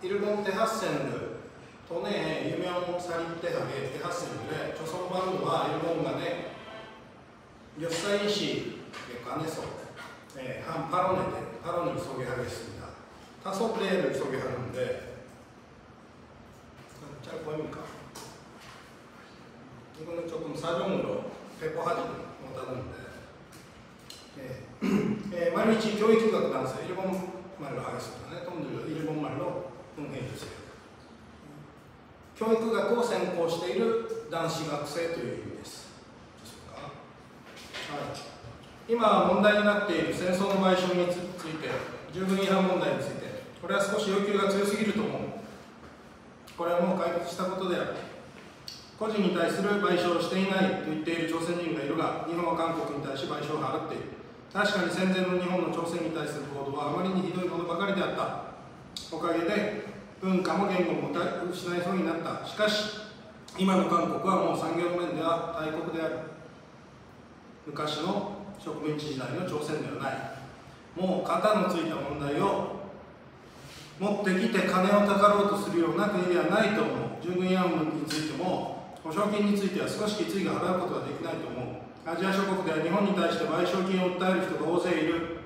일본 테하센르 돈의 유명 사립대학의 테하센르에 조선 반도와 일본간의 역사인식 관해서 한 발언을 소개하겠습니다. 다섯例를 소개하는데 잘 보입니까? 이거는 조금 사정으로 배포하지 못하는데毎日 교육학 단서 일본말로 하겠습니다. 네, 여러분들 일본말로 응해 주세요. 교육학を専攻している男子学生という意味です。今問題になっている戦争の賠償について、従軍違反問題について、これは少し要求が強すぎると思う。これはもう解決したことである。個人に対する賠償をしていないと言っている朝鮮人がいるが、日本は韓国に対し賠償を払っている。確かに戦前の日本の朝鮮に対する行動はあまりにひどいものばかりであった。おかげで文化も言語も失いそうになった。しかし、今の韓国はもう産業の面では大国である。昔の植民地時代の朝鮮ではない。もう肩のついた問題を持ってきて金をたかろうとするような国ではないと思う。従軍慰安についても保証金については少しきついが払うことはできないと思う。アジア諸国では日本に対して賠償金を訴える人が大勢いる。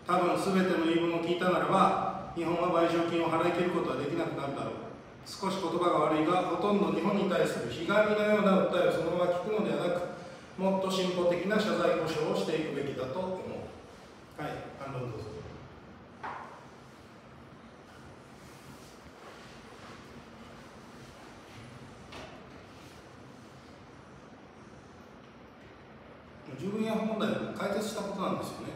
多分全ての言い分を聞いたならば日本は賠償金を払い切ることはできなくなるだろう。少し言葉が悪いがほとんど日本に対するひがみのような訴えをそのまま聞くのではなく、もっと進歩的な謝罪保障をしていくべきだと思う。はい、反論どうぞ。従軍慰安問題を解決したことなんですよね。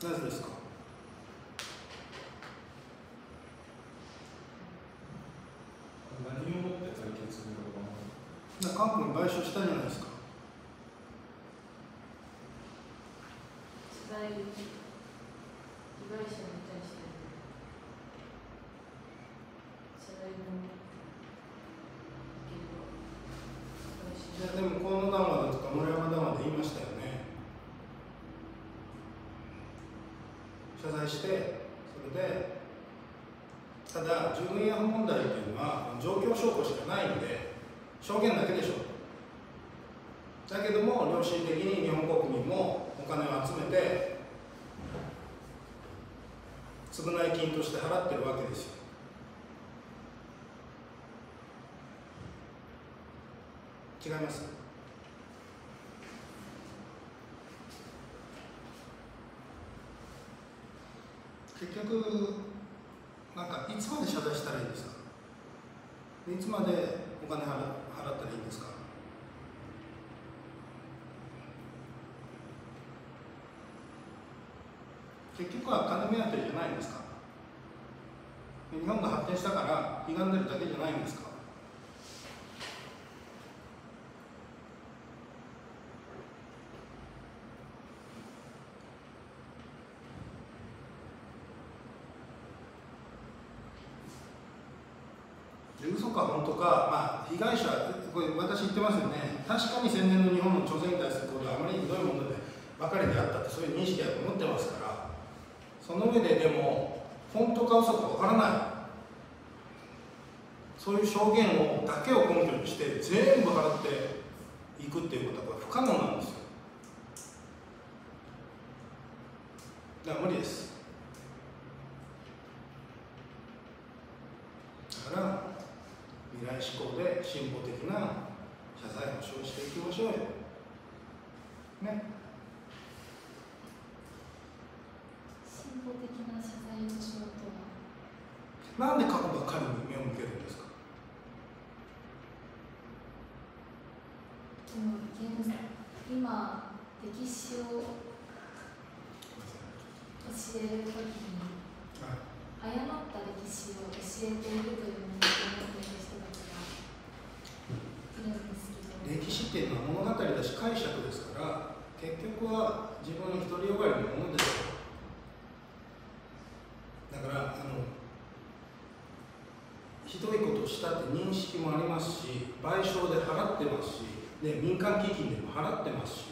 なぜですか？何をもって解決するのか。韓国に賠償したじゃないですか。被害者に対して謝罪のでも河野談話だとか村山談話で言いましたよね。謝罪して、それでただ従軍慰安問題っていうのは状況証拠しかないんで証言だけでしょ。だけども良心的に日本国民もお金を集めて償い金として払ってるわけですよ。違います？結局なんかいつまで謝罪したらいいんですか？いつまでお金払ったらいいんですか？結局は金目当てじゃないんですか？日本が発展したから歪んでるだけじゃないんですか？嘘か本当か、被害者、これ私言ってますよね。確かに戦前の日本の朝鮮に対する行動はあまりにひどいものでばかりであったって、そういう認識だと思ってますから、その上ででも本当か嘘かわからない、そういう証言だけを根拠にして全部払っていくっていうことはこれ不可能なんですよ。だから無理です。だから未来志向で進歩的な謝罪保障をしていきましょうよ。ね。進歩的な謝罪保障とは。なんで過去ばっかりに目を向けるんですか？でも今歴史を教えるときに誤った歴史を教えているというものを思っている人たちがいるんですけど、歴史っていうのは物語だし解釈ですから、結局は自分の独りよがりのものですよ。だからひどいことをしたって認識もありますし、賠償で払ってますし、ね、民間基金でも払ってますし、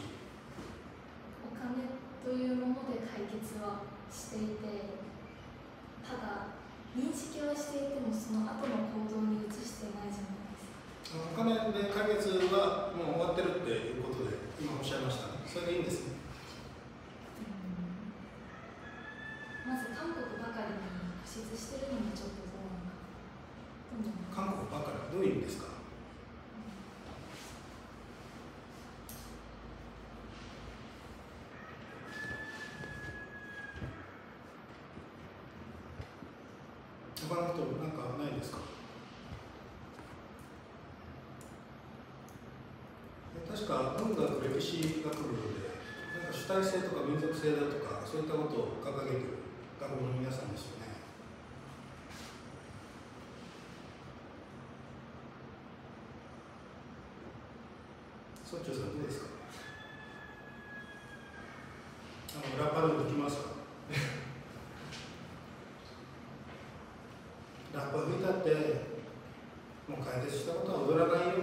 お金というもので解決はしていて、ただ認識はしていてもその後の行動に移してないじゃないですか。お金で解決はもう終わってるっていうことで今おっしゃいましたね。それでいいんですね。まず韓国ばかりに固執してるのもちょっとどうなのか。韓国ばかりどういう意味ですか？他の人なんかないですか？確か文学歴史学部でなんか主体性とか民族性だとかそういったことを掲げている学部の皆さんですよね。村長さんどうですか？ラッパルーできますか？ラッパ吹いたってもう解決したことは踊らないよ。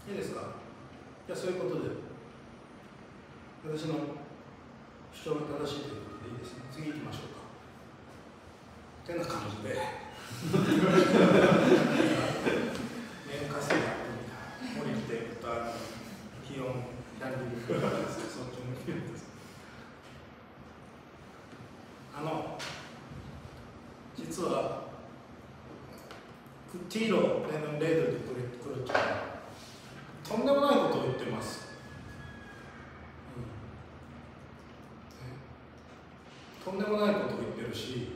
いいですか？じゃあそういうことで私の主張が正しいということでいいですね。次行きましょうか。てな感じで年稼いだ降りて歌気温ランディングそっちも見るんです。実はティーロレモンレードで来るととんでもないことを言ってます。とんでもないことを言ってるし、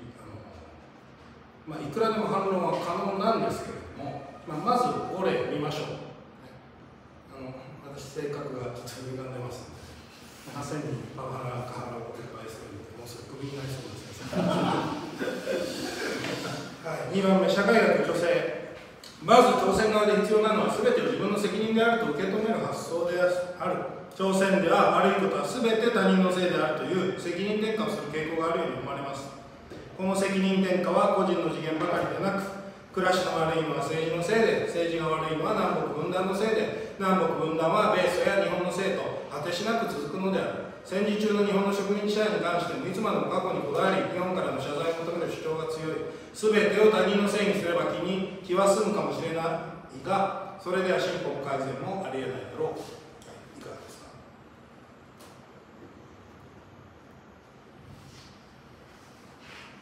いくらでも反論は可能なんですけれども、まずお礼見ましょう。私性格がちょっと歪んでますので、8000人パワハラカハラを撤廃するのでもうすぐクビになりそうですね。はい、2番目、社会学女性。まず朝鮮側で必要なのは全てを自分の責任であると受け止める発想である。朝鮮では悪いことは全て他人のせいであるという責任転嫁をする傾向があるように思われます。この責任転嫁は個人の次元ばかりでなく、暮らしの悪いのは政治のせいで、政治が悪いのは南北分断のせいで、南北分断は米ソや日本のせいと果てしなく続くのである。戦時中の日本の植民地支配に関してもいつまでも過去にこだわり、日本からの謝罪を求める主張が強い。全てを他人のせいにすれば気は済むかもしれないが、それでは進歩改善もありえないだろう。いかがですか？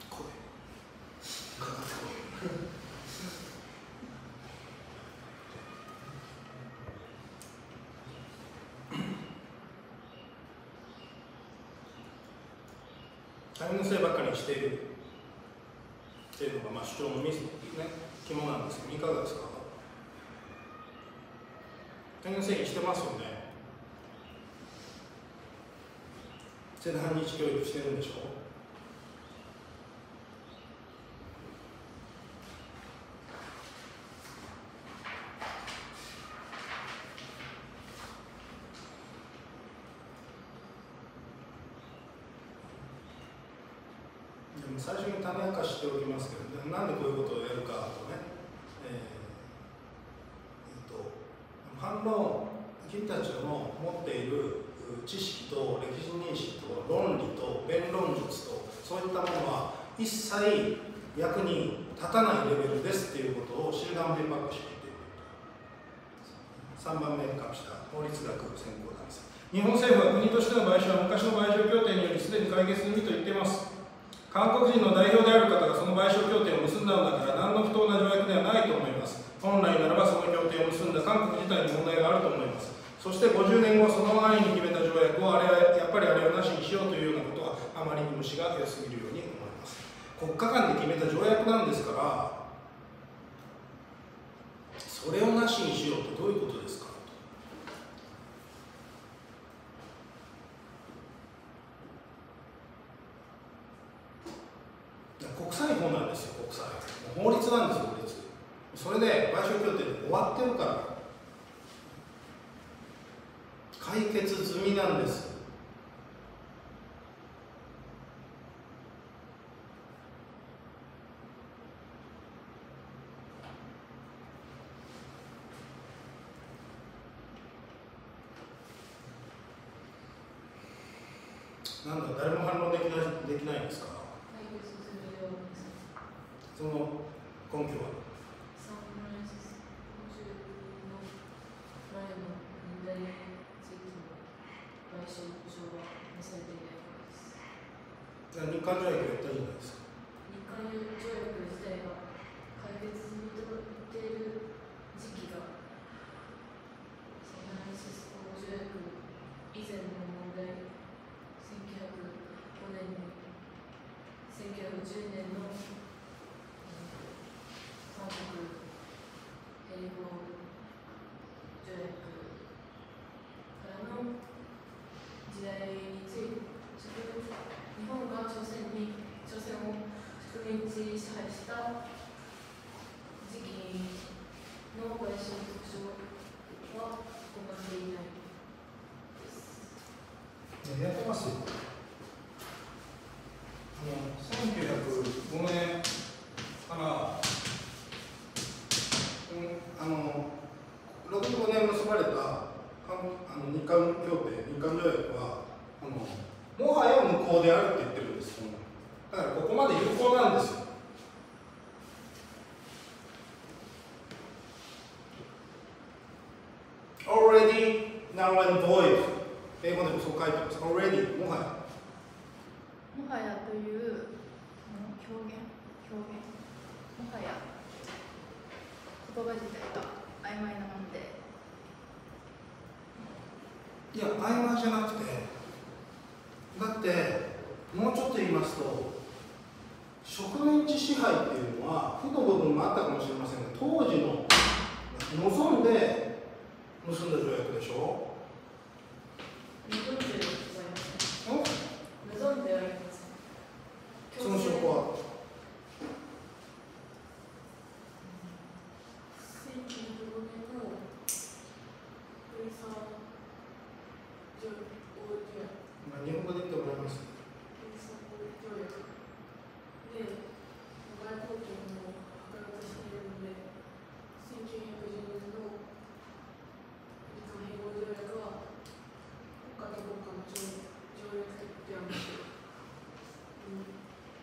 声かかってこい。他人のせいばっかりにしているっていうのが主張のミスっていうね、肝なんですけど、いかがですか？他人のせいにしてますよね。それで反日教育してるんでしょ。最初に種明かししておきますけど、なんでこういうことをやるかとね、反論、君たちの持っている知識と歴史認識と論理と弁論術とそういったものは一切役に立たないレベルですっていうことをシルガン・ベンバック氏が言っている。3番目に隠した法律学専攻団です。日本政府は国としての賠償は昔の賠償協定によりすでに解決済みと言っています。韓国人の代表である方がその賠償協定を結んだのだから何の不当な条約ではないと思います。本来ならばその協定を結んだ韓国自体に問題があると思います。そして50年後その安易に決めた条約をやっぱりあれをなしにしようというようなことはあまりに虫が良すぎるように思います。国家間で決めた条約なんですから、それをなしにしようとどういうことですか？国際法なんですよ。国際法律なんですよ。法律。それで賠償協定で終わってるから解決済みなんです。なんだ、誰も反論できないんですか。解決するようです。その根拠はサンフランシスコ州の前の年代地域の賠償保障はなされていないからです。日韓条約やったらいいじゃないですか。日韓条約自体が解決に至っている時期がサンフランシスコ条約以前の問題、1905年に1910年の韓国併合条約からの時代について、日本が朝鮮を植民地支配した時期の賠償特徴は行っていないです。やってますよ。1905年から65年結ばれた日韓協定、日韓条約はもはや無効であるって言ってるんです。だからここまで有効なんですよ。already null and void、 英語でもそう書いてます。already もはやもはやという表現もはや言葉自体が曖昧なもので、いや曖昧じゃなくて、だってもうちょっと言いますと、植民地支配っていうのは負の部分もあったかもしれませんが、当時の望んで結んだ条約でしょ。望んでございません。望んでありません。その証拠は1905年のフリーサー条約、日本語で言ってもらいます。フリーサー条約で外交権を働かせているので、1910年の日韓併合条約は国家と国家の条約ではなく、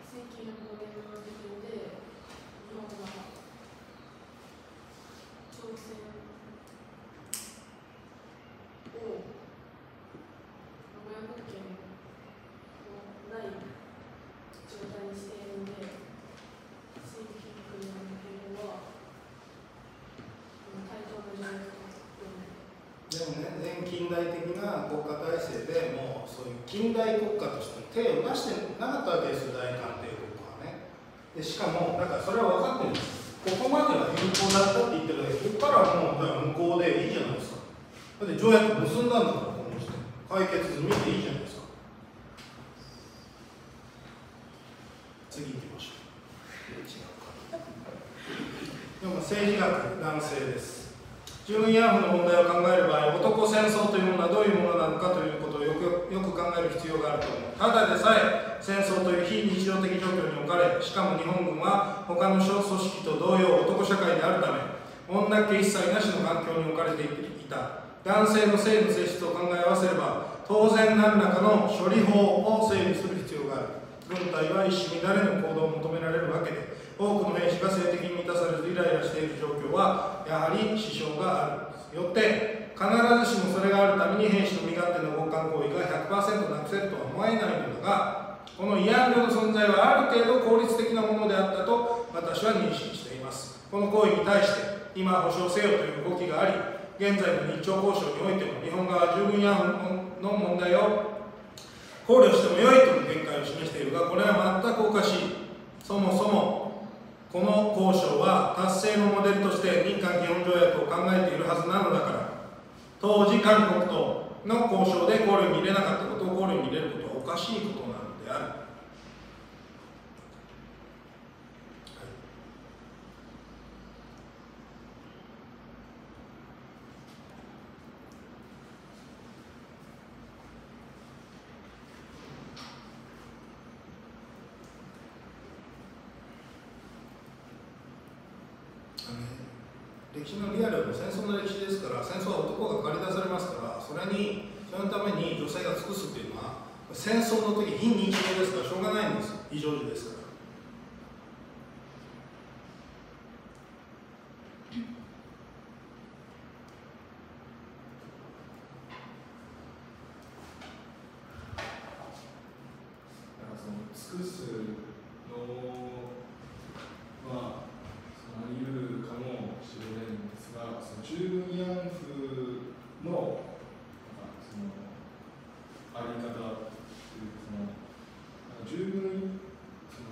1905年の時点で日本は朝鮮を名古屋国権のない状態にしているので、1900年の併合は対等な条約とでもね、全近代的な国家体制でもうそういう近代国家としての手を出してなかったわけですよ、大韓帝国はね。でしかもだからそれは分かってるんです。ここまでは有効だったって言ってるだけで、ここからはもうだから無効でいいじゃないですか。だって条約結んだんだから、この時点解決済みでいいじゃないですか。次行きましょう。違うか。でも政治学、男性です。従軍慰安婦の問題を考える場合、男戦争というものはどういうものなのかということをよく考える必要があると思う。ただでさえ戦争という非日常的状況に置かれ、しかも日本軍は他の小組織と同様男社会であるため、女っ気一切なしの環境に置かれていた。男性の性の性質を考え合わせれば、当然何らかの処理法を整備する必要がある。軍隊は一糸乱れぬ行動を求められるわけで、多くの兵士が性的に満たされずイライラしている状況はやはり支障がある。よって必ずしもそれがあるために兵士の身勝手な強姦行為が 100% なくせるとは思えないのだが、この慰安婦の存在はある程度効率的なものであったと私は認識しています。この行為に対して今保障せよという動きがあり、現在の日朝交渉においても日本側は従軍慰安婦の問題を考慮しても良いという見解を示しているが、これは全くおかしい。そもそもこの交渉は達成のモデルとして日韓基本条約を考えているはずなのだから、当時韓国との交渉で考慮に入れなかったことを考慮に入れることはおかしいことなのである。歴史のリアルの戦争の歴史ですから、戦争は男が駆り出されますから、そのために女性が尽くすっていうのは戦争の時、非日常ですから、しょうがないんです、異常時ですから。尽くすのはあり得るかもしれないんですが、その十分慰安婦のそのあり方というその十分その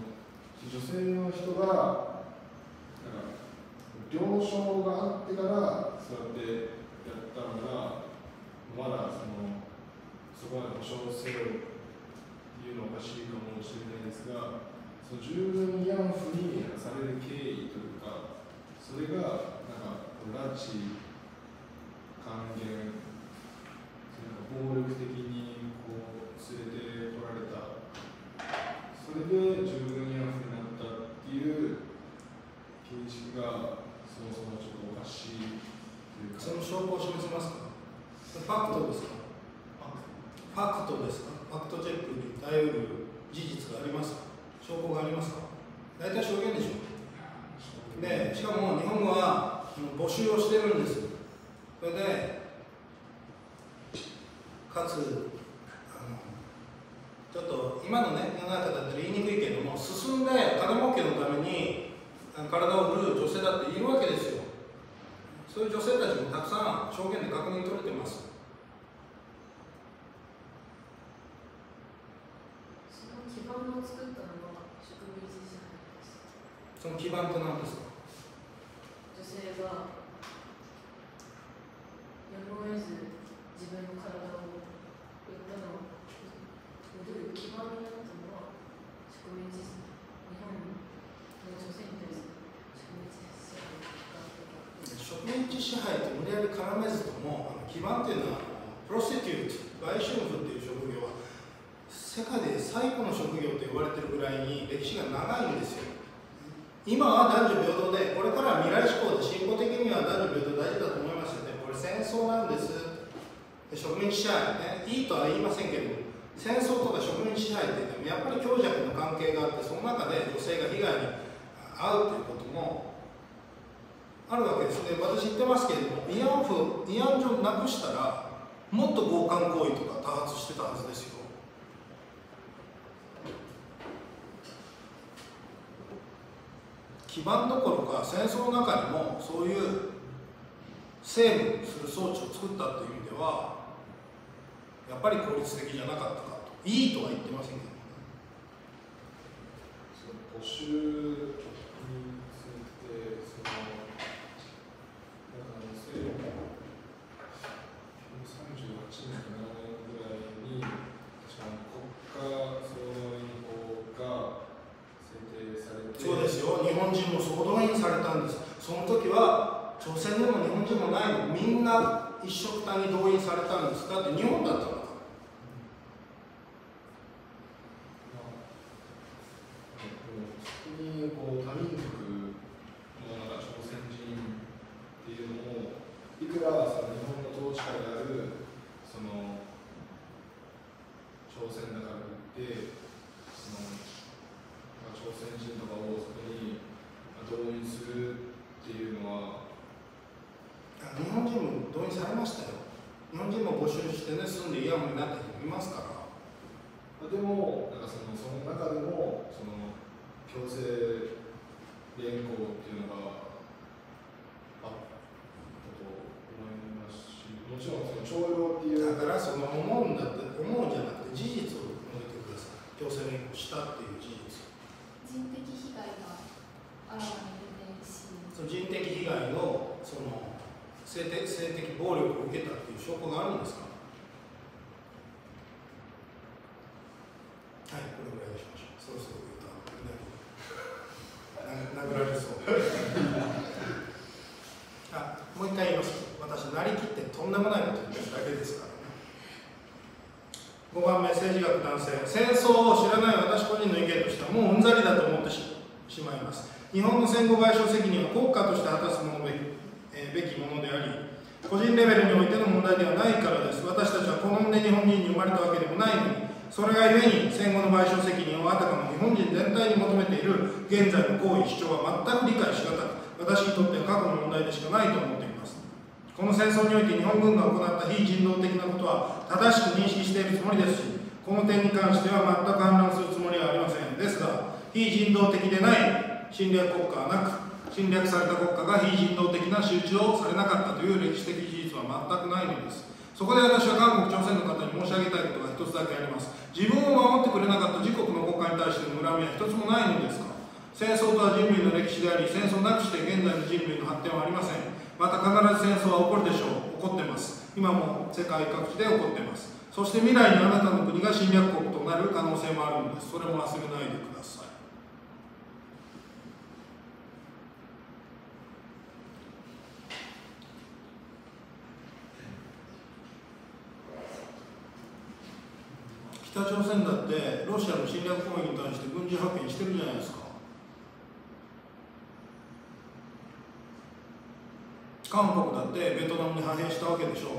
女性の人が了承があってからそうやってやったのがまだそこまで保障せよいうのはおかしいかもしれないですが、その十分慰安婦にされる経緯というか、それが拉致、還元、暴力的にこう連れてこられた、それで十分慰安婦になったっていう認識がそもそもちょっとおかしいというか。その証拠を示せますか？ファクトですか？ファクトですか？ファクトチェックに耐えうる事実がありますか？証拠がありますか？大体証言でしょ。で、しかも日本語は募集をしてるんです。それで、かつ、ちょっと今のね、世の中だったら言いにくいけども、進んで金儲けのために体を売る女性だっているわけですよ。そういう女性たちもたくさん証言で確認取れてます。基盤を作ったのは植民地支配です。その基盤って何ですか？女性がやむを得ず自分の体を売ったのを売る基盤になったのは植民地支配。日本の女性に対する植民地支配が植民地支配と無理やり絡めずとも、基盤っていうのはプロスティテュート、売春婦っていう職業は世界で最古の職業と言われてるぐらいに歴史が長いんですよ。今は男女平等で、これからは未来志向で進歩的には男女平等大事だと思いますよね。これ戦争なんです。植民地支配ね、いいとは言いませんけども、戦争とか植民地支配っていうのはやっぱり強弱の関係があって、その中で女性が被害に遭うということもあるわけですね。私言ってますけれども、慰安婦、慰安所をなくしたらもっと強姦行為とか多発してたはずですよ。基盤どころか戦争の中にもそういうセーブする装置を作ったという意味ではやっぱり効率的じゃなかったかと。いいとは言ってませんけど、募集について1938年7年ぐらいに国家総動員法が制定されて、そうですよ、日本人も総動員されたんです。その時は朝鮮でも日本人もないの、みんな一緒くたに動員されたんです。だって日本だったのか。そこにこう多民族の朝鮮人っていうのもいくらその日本の統治下であるその朝鮮だからといって朝鮮人とかをそこに動員するっていうのは日本人も動員されましたよ。日本人も募集してね、住んで慰安婦になった人もいますから。でもその中でもその強制連行っていうのがあったと思いますし、もちろんその徴用っていうだからその思うんだって思うんじゃなくて事実を述べてください。強制連行したっていう事実。人的被害があらわに出てるし、その人的被害のその性的暴力を受けたっていう証拠があるんですか？はい、これぐらいにしましょう。そろそろ言うと殴られそうもう一回言います。私なりきってとんでもないこと言ってるだけですからね。5番目、政治学男性。戦争を知らない私個人の意見としてはもううんざりだと思ってしまいます。日本の戦後賠償責任は国家として果たすものべきものであり、個人レベルにおいての問題ではないからです。私たちは好んで日本人に生まれたわけでもないのに、それがゆえに戦後の賠償責任をあたかも日本人全体に求めている現在の行為主張は全く理解しがたく、私にとっては過去の問題でしかないと思っています。この戦争において日本軍が行った非人道的なことは正しく認識しているつもりですし、この点に関しては全く反論するつもりはありません。ですが、非人道的でない侵略国家はなく、侵略された国家が非人道的な仕打ちをされなかったという歴史的事実は全くないのです。そこで私は韓国、朝鮮の方に申し上げたいことが一つだけあります。自分を守ってくれなかった自国の国家に対しての恨みは一つもないのですか。戦争とは人類の歴史であり、戦争なくして現在の人類の発展はありません。また必ず戦争は起こるでしょう。起こってます。今も世界各地で起こっています。そして未来にあなたの国が侵略国となる可能性もあるのです。それも忘れないでください。北朝鮮だってロシアの侵略行為に対して軍事派遣してるじゃないですか。韓国だってベトナムに派兵したわけでしょ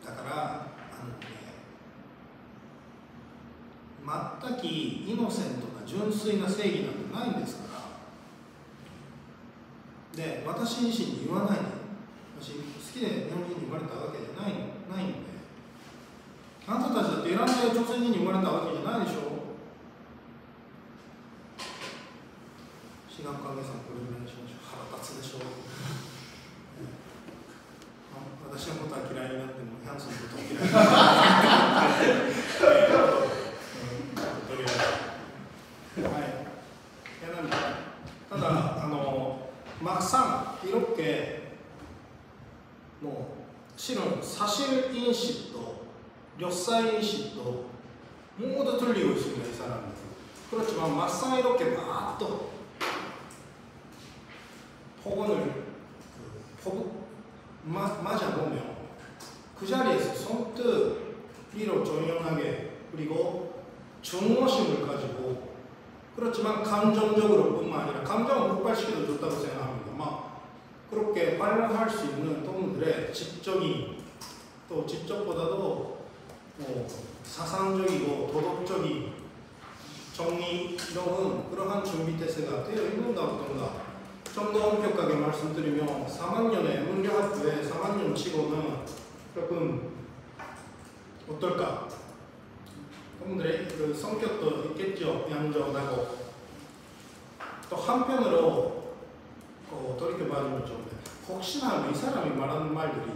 う。だから全くイノセントな純粋な正義なんてないんですから。で、私自身に言わないで、私好きで日本人に生まれたわけじゃないんで、あなたたちだってイランや朝鮮人に生まれたわけじゃないでしょ。志願関係さん、これぐらいにしましょう。腹立つでしょう。私のことは嫌いになっても、ヒャンソンのことは嫌いになっても。とりあえず。はい。ただ、マクサン、色気の실은 사실인식 또 력사인식도 모두 틀리고 있습니다. 이 사람은. 그렇지만 막상 이렇게 막 또 폭언을 맞아보면 그 자리에서 선뜻 위로 조용하게 그리고 중호심을 가지고 그렇지만 감정적으로 뿐만 아니라 감정을 폭발시켜도 좋다고 생각합니다. 막 그렇게 발랄할 수 있는 동물들의 지적인 또 지적보다도 사상적이고 도덕적인 정리로운 그러한 준비 태세가 되어 있는가 어떤가 정도 엄격하게 말씀드리면 4학년의 문교학부에 4학년 치고는 조금 어떨까? 여러분들의 그 성격도 있겠죠. 얌전하고 또 한편으로 돌이켜봐주면 좀 혹시나 이 사람이 말하는 말들이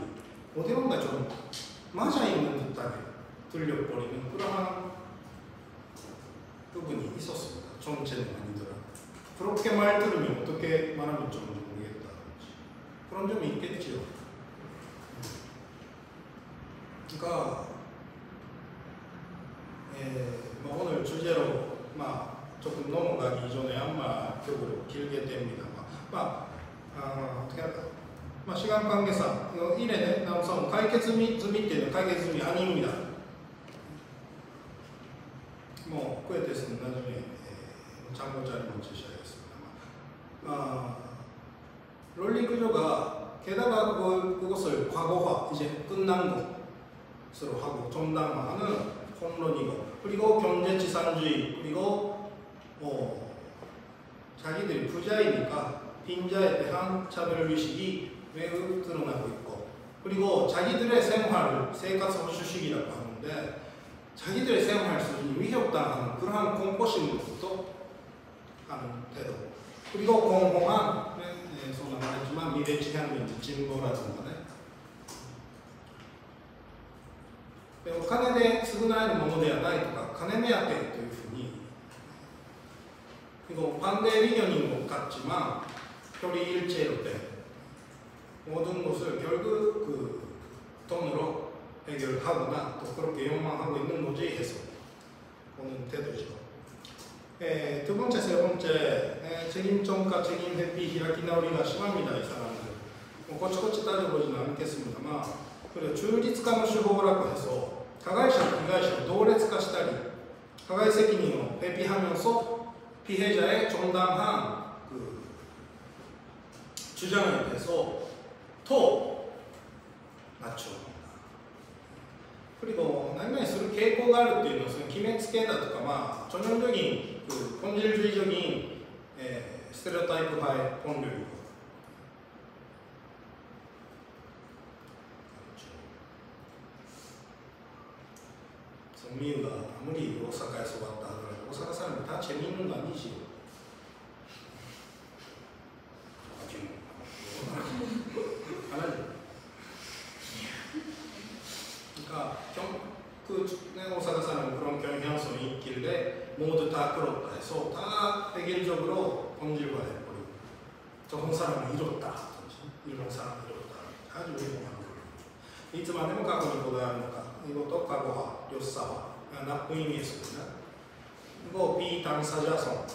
어디론가 좀 맞아있는 듯하게 들려버리는 그러한 부분이 있었습니다. 전체는 아니더라도 그렇게 말 들으면 어떻게 말하면 좀 모르겠다 그런 점이 있겠지요. 그러니까 오늘 주제로 조금 넘어가기 전에 아마 격으로 길게 됩니다. 어떻게 할까? 시간 관계상 이래 나와서解決済みっていうのは解決済み 아닙니다. 뭐 그에 대해서는 나중에 참고 자료를 주셔야겠습니다. 롤링 구조가 게다가 그것을 과거화 이제 끝난 것으로 하고 정당화하는 홈런이고 그리고 경제지산주의 그리고 자기들이 부자이니까 빈자에 대한 차별의식이 매우 드러나고 있고 그리고 자기들의 생활을 생活保守主義라고 하는데 자기들의 생활 수준이 위협당하는 그러한 공포심부터 하는 태도 그리고 공공한 에서 말했지만 미래지향민주 진보라든가お金で償えるものではないとか金目当てというふうに그리고 반대 의견인 것 같지만 결의일체로 된 모든 것을 결국 그 돈으로 해결하거나 또 그렇게 욕망하고 있는 거지 해서 보는 태도죠. 두 번째, 세 번째 책임 전가, 책임 회피,開き直りが 심합니다. 이 사람들. 꼬치꼬치 따져보지는 않겠습니다만 그리고 중립化の手法라고 해서 加害者と被害者を同列化したり加害責任を회피하면서 피해자의 정당한 그 주장에 대해서 더 낮춰 그리고何々する傾向があるっていうのはその決めつけだとか、まあ、전형적인 그 본질주의적인 스테레오타입화의 본류이고 성미유가 아무리 오사카에서 왔다 하더라도 오사카 사람이 다 재미있는 거 아니지. 그러니까 오사카 사람은 그런 경향성이 있길래 모두 다 그렇다 해서 다 백일적으로 본질화해버리고 저런 사람은 이렇다, 이런 사람은 이렇다. 아주 유명한 거예요. いつまでも過去にこだわるのか、이것도 과거와 묘사와 나쁜 의미에서구나. 이거 비당사자성.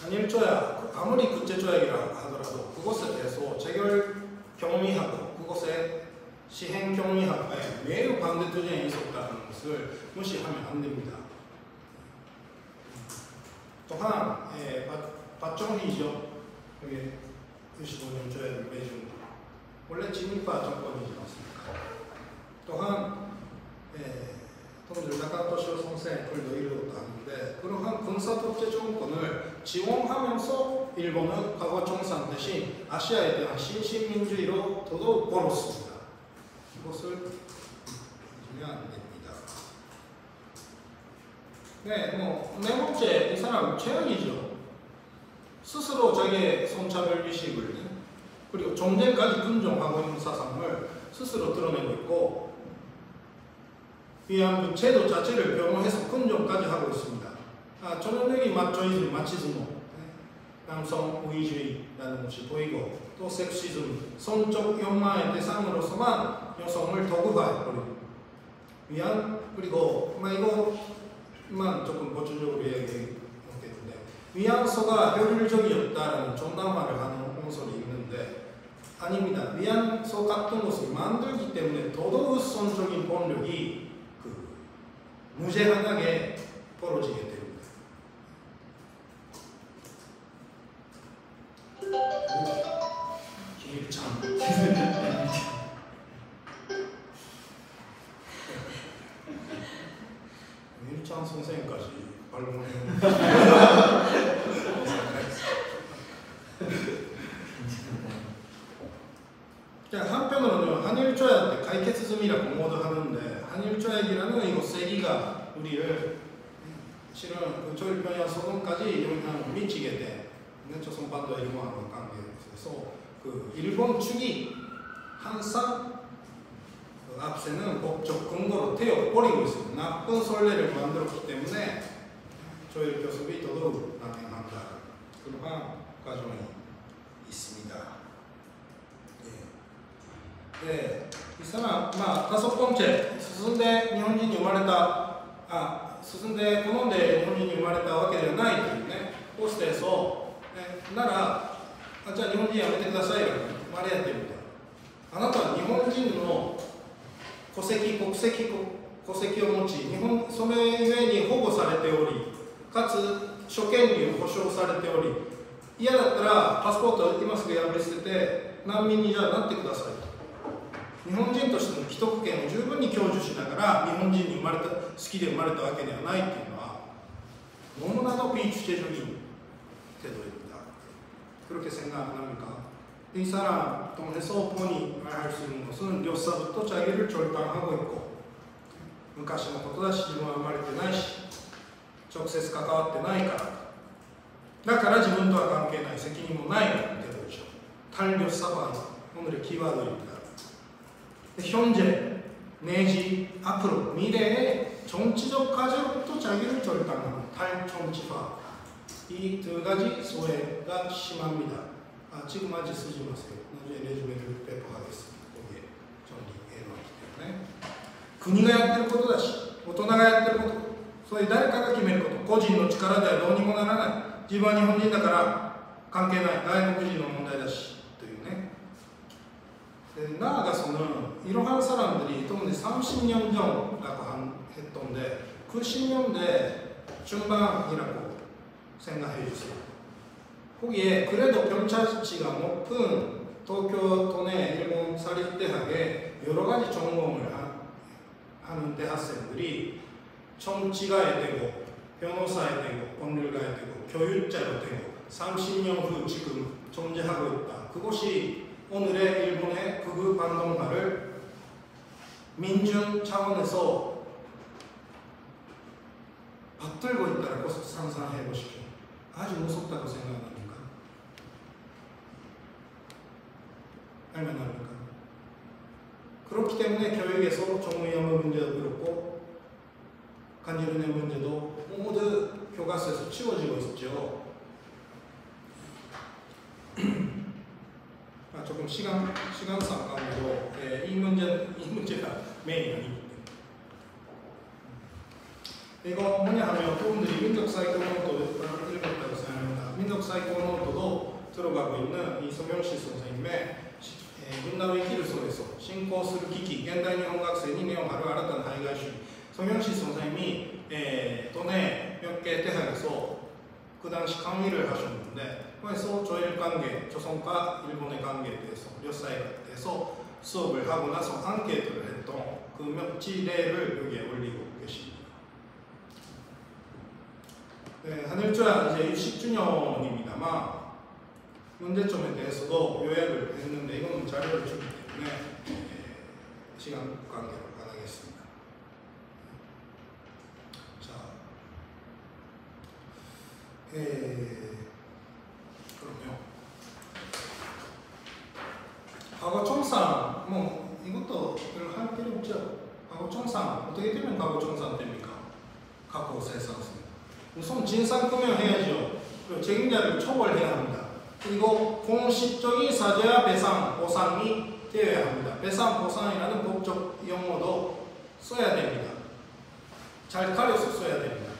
한일조약, 아무리 국제조약이라 하더라도 그것에 대해서 재결 경미하고 그것의 시행 경미학에 매우 반대 투쟁이 있었다는 것을 무시하면 안 됩니다. 또한 박정희죠. 여기 95년 조약을 맺은 원래 진입파 정권이지 않습니까? 또한 나카토시오 선생 글도 읽은 것도 아닌데 그러한 군사독재 정권을 지원하면서 일본은 과거 청산 대신 아시아에 대한 신신민주의로 더더욱 벌었습니다. 이것을 잊으면 안 됩니다. 네, 네 번째, 이 사람 최악이죠. 스스로 자기의 손차별 의식을 그리고 전쟁까지 근정하고 있는 사상을 스스로 드러내고 있고 위안부 제도 자체를 병행해서 근정까지 하고 있습니다. 전형적인 마초이즘, 마치즘모, 남성 우위주의라는 것이 보이고 또 섹시즘, 성적 욕망의 대상으로서만 여성을 도구화해버리고 그리고 이거만 조금 보충적으로 얘기했겠는데 위안소가 효율적이었다라는 정당화를 하는 홍설이 있는데 아닙니다. 위안소 같은 것을 만들기 때문에 더더욱 선적인 본력이 무제한하게 벌어지게 됩니다. 김일창 김일창 선생님까지 발목을 한편으로는 한일조약 때解決済미라고 모두 하는데 한일조약이라는 이거 세기가 우리를 실은 그 조일평양 소동까지 영향을 미치게 된 조선반도 일본하고 관계에서 그 일본 측이 항상 그 앞세는 법적 근거로 태워버리고 있습니다. 나쁜 선례를 만들었기 때문에 조일 교섭이 더더욱 난행한다. 그러한 과정이 있습니다. 네, 이 사람, 다섯 번째, 스승대 일본인이 生まれた、進んで好んで日本人に生まれたわけではないというね、ポストでそう、なら、じゃあ日本人やめてくださいよ、あれやってみた。あなたは日本人の国籍を持ち、それゆえに保護されており、かつ諸権利を保障されており、嫌だったらパスポートを今すぐ破り捨てて、難民にじゃあなってくださいと。日本人としての既得権を十分に享受しながら日本人に好きで生まれたわけではないっていうのは너무나도 비주체적인 태도입니다. 그렇게 생각합니까? 이 사람 통해서 본인이 말할 수 있는 것은 묘사부터 자기를 절단하고 있고 昔のことだし自分は生まれてないし直接関わってないからだから自分とは関係ない責任もないという程度でしょう。탄료사바 오늘의 키워드입니다. 현재 내지 앞으로 미래의 정치적 과제로부터 자기를 절단하는 탈정치화 이 두 가지 소외가 심합니다. 지금 아직 쓰지 마세요. 나중에 레주메를 배포하겠습니다. 거기에 정리해 놓았기 때문에 国がやってることだし大人がやってることそれ誰かが決めること個人の力ではどうにもならない自分は日本人だから関係ない外国人の問題だしというね나아가서는 이러한 사람들이 또 30년 전이라고 했던데 그 10년대 중반이라고 생각해 주세요. 거기에 그래도 경찰치가 높은 東京都내 일본 사립대학에 여러 가지 전공을 하는 대학생들이 정치가에 되고 변호사에 되고 법률가에 되고 교육자로 되고 30년 후 지금 존재하고 있다. 그것이 오늘의 일본의 극우 반동파를 민중 차원에서 받들고 있다고 상상해 보십시오. 아주 무섭다고 생각합니까? 알면 합니까? 그렇기 때문에 교육에서 정무위원회 문제도 그렇고 간지르네 문제도 모두 교과서에서 치워지고 있죠. 조금 시간상 관계로 이 문제가 메인이 아닙니다. 이거 뭐냐 하면 여러분들이 민족사회공헌도를 읽었다고 생각합니다. 민족사회공헌도도 들어가고 있는 이소명씨 선생님의 문화의 길을 속에서 신고する 危機 現代日本学生に根を張る新たな排外主義 소명씨 선생님이 도내 몇 개 대학에서 그 당시 강의를 하셨는데 그래서 조일 관계, 조선과 일본의 관계에 대해서 몇 사이에 대해서 수업을 하고 나서 안케이트를 했던 그 몇 지례를 여기에 올리고 계십니다. 네, 한일조야 이제 60주년입니다만 문제점에 대해서도 요약을 했는데 이건 자료를 주기 때문에 시간 관계로 안 하겠습니다. 자, 그럼요. 과거 총상 뭐 이것도 별로 할 필요 없죠. 과거 총상 어떻게 되면 과거 총상 됩니까? 과거 세상에서 우선 진상 규명해야죠. 그리고 책임자를 처벌해야 합니다. 그리고 공식적인 사죄와 배상, 보상이 되어야 합니다. 배상, 보상이라는 법적 용어도 써야 됩니다. 잘 가려서 써야 됩니다.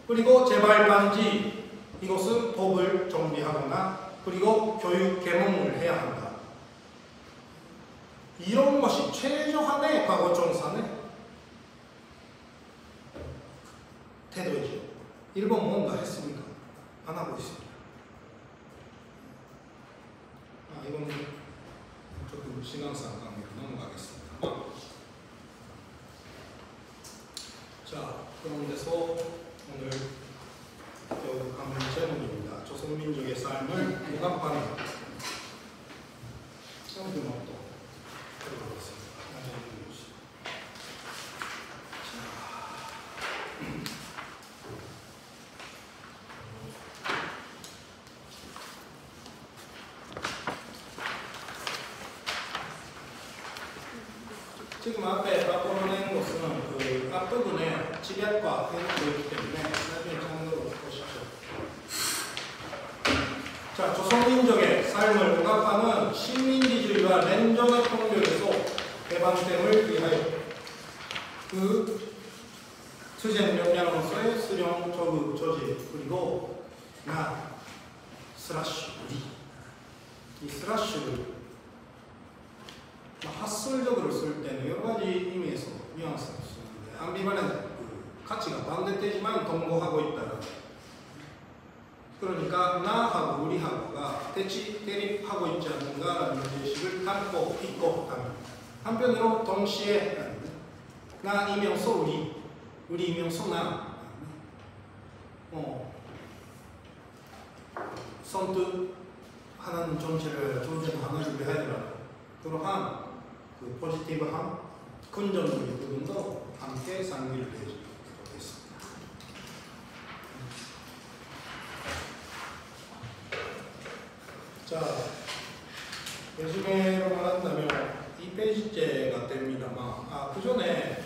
그리고 재발 방지, 이것은 법을 정비하거나 그리고 교육 계몽을 해야 한다. 이런 것이 최소한의 과거 총산의 태도이죠. 일본 뭔가 했습니까? 안 하고 있습니다. 이건 조금 시간상 관계로 넘어가겠습니다. 자, 그런 데서 오늘 교육하는 제목입니다. 조선민족의 삶을 융합하는 성규목도 들어보겠습니다. 지금 앞에 바꿔낸 것은 그 앞부분에 집약과 해놓고 있기 때문에 나중에 참고로 보십시오. 자, 조선민족의 삶을 융합하는 식민지주의와 렌종의 통렬에서 개방됨을 위하여 그 투쟁 역량으로서의 수령 조국 조직 그리고 나 슬래시 우리 이 슬래시를 학술적으로 쓸 때는 여러 가지 의미에서 뉘앙스가 쓰는데 암비발렌트 그 가치가 반대되지만 동거하고 있다는 그러니까 나하고 우리하고가 대립하고 있지 않는가라는 문제의식을 담고 있고 합니다. 한편으로 동시에 나 이명소 우리 이명소 나 선뜻하는 존재를 하나를 위하여라 그러한 그 포지티브함, 긍정적인 부분도 함께 상기되도록 하겠습니다. 자, 레주메로 말한다면 2페이지째가 됩니다만, 그 전에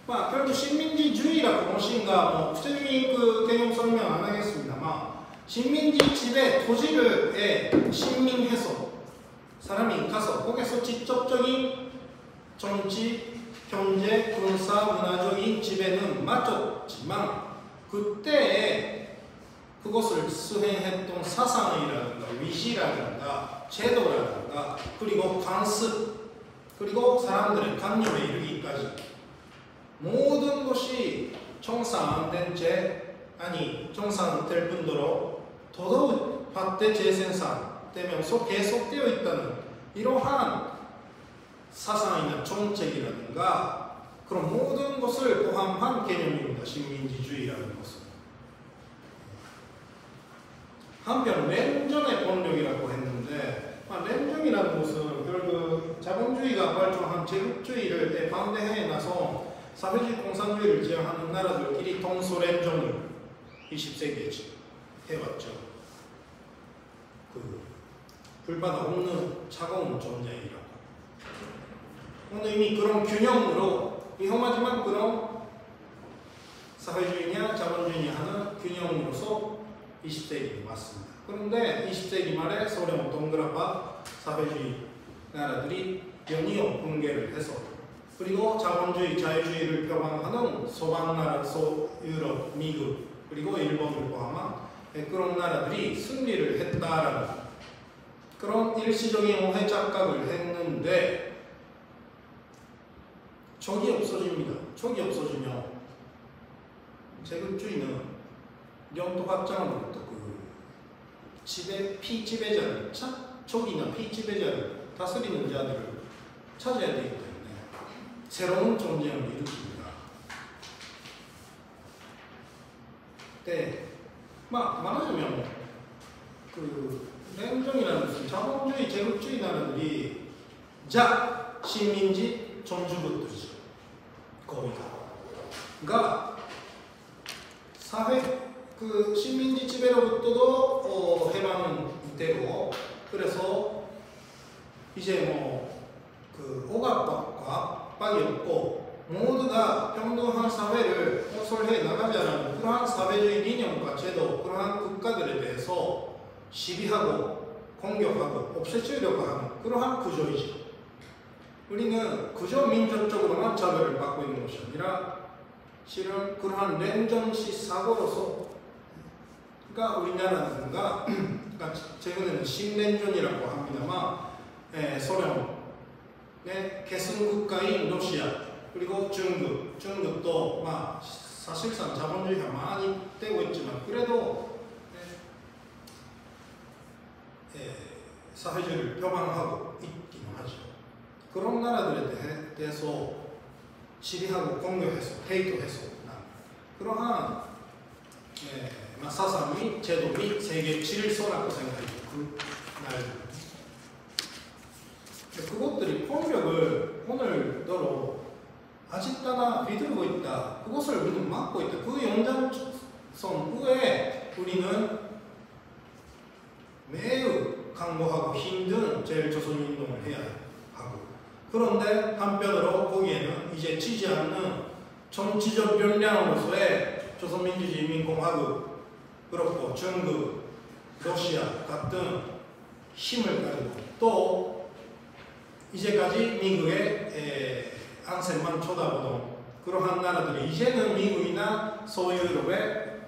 결국 식민지주의라고 무엇인가 구체적인 그 개념 설명 안 하겠습니다만, 식민지 지배 토지를 식민해서 사람이 가서 거기서 직접적인 정치, 경제, 군사, 문화적인 지배는 맞췄지만 그때에 그것을 수행했던 사상이라든가 위시라든가 제도라든가 그리고 관습 그리고 사람들의 관념에 이르기까지 모든 것이 정상 안 된 채 아니 정상될 뿐더러 더더욱 확대 재생산 되면서 계속되어 있다는 이러한 사상이나 정책이라든가 그런 모든 것을 포함한 개념입니다. 식민지주의라는 것은. 한편 렌전의 본력이라고 했는데 렌전이라는 것은 결국 자본주의가 발전한 제국주의를 반대해 나서 사회주의 공산주의를 지향하는 나라들끼리 동서렌전을 20세기에 해왔죠. 그 불바다 없는 차가운 전쟁이라고. 오늘 이미 그런 균형으로 위험하지만 그런 사회주의냐 자본주의냐 하는 균형으로서 20세기에 왔습니다. 그런데 20세기 말에 소련 동그라파 사회주의 나라들이 연이어 붕괴를 해서 그리고 자본주의 자유주의를 표방하는 소방 나라, 유럽, 미국 그리고 일본을 포함한 그런 나라들이 승리를 했다라는 그런 일시적인 오해 착각을 했는데 적이 없어집니다. 적이 없어지면 제국주의는 영토 확장하는 것도 피지배자를 적이나 피지배자를 다스리는 자들을 찾아야 되기 때문에 새로운 전쟁을 일으킵니다. 네, 말하자면 렌전이라는 것은 자본주의, 제국주의 나라들이 식민지 전주국들이죠. 거기가 사회 식민지 지배로부터도 해방은 되고 그래서 이제 오각박과 빡이 없고 모두가 평등한 사회를 건설해 나가자는 그러한 사회주의 개념과 제도, 그러한 국가들에 대해서 시비하고 공격하고 없애주려고 하는 그러한 구조이죠. 우리는 그저 민족적으로만 차별을 받고 있는 것이 아니라 실은 그러한 렌전식 사고로서 그러니까 우리나라가 최근에는 신렌전이라고 합니다만 소련의 개성국가인 러시아 그리고 중국도 사실상 자본주의가 많이 되고 있지만 그래도 사회주의를 표방하고 있기는 하죠. 그런 나라들에 대해서 시비하고 공격해서 헤이트해서 그러한 사상 및 제도 및 세계 질서라고 생각해요. 그것들이 폭력을 오늘도로 아직까나 비들고 있다. 그것을 우리는 막고 있다. 그 연장선 후에 우리는 매우 강고하고 힘든 제일조선운동을 해야 하고 그런데 한편으로 거기에는 이제 치지 않는 정치적 변량으로서의 조선민주주의인민공화국 그렇고 중국, 러시아 같은 힘을 가지고 또 이제까지 미국의 안색만 쳐다보던 그러한 나라들이 이제는 미국이나 소유럽의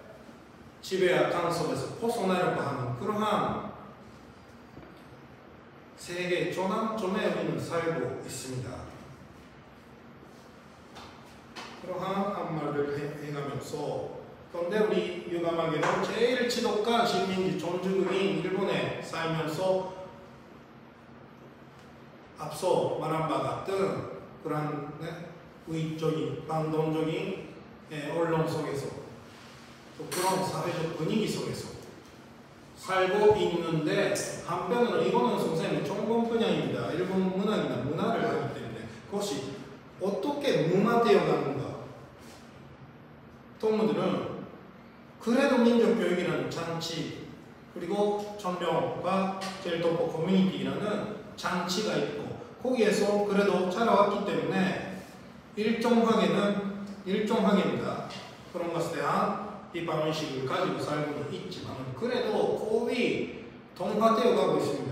지배와 간섭에서 벗어나려고 하는 그러한 세계 조남점에 우리는 살고 있습니다. 그러한 한 말을 해가면서 그런데 우리 유감하게는 제일 지독한 식민지 종주국인 일본에 살면서 앞서 말한 바 같은 그러한 우익적인 반동적인 언론 속에서 또 그런 사회적 분위기 속에서 살고 있는데 한편으로 이거는 선생님의 전공 분야입니다. 일본 문학이나 문화를 하기 때문에 그것이 어떻게 문화되어 가는가. 동무들은 그래도 민족교육이라는 장치 그리고 전명과 제일동포 커뮤니티라는 장치가 있고 거기에서 그래도 자라왔기 때문에 일정하게입니다. 그런 것에 대한 비판의식을 가지고 살고는 있지만 그래도 거의 동화되어 가고 있습니다.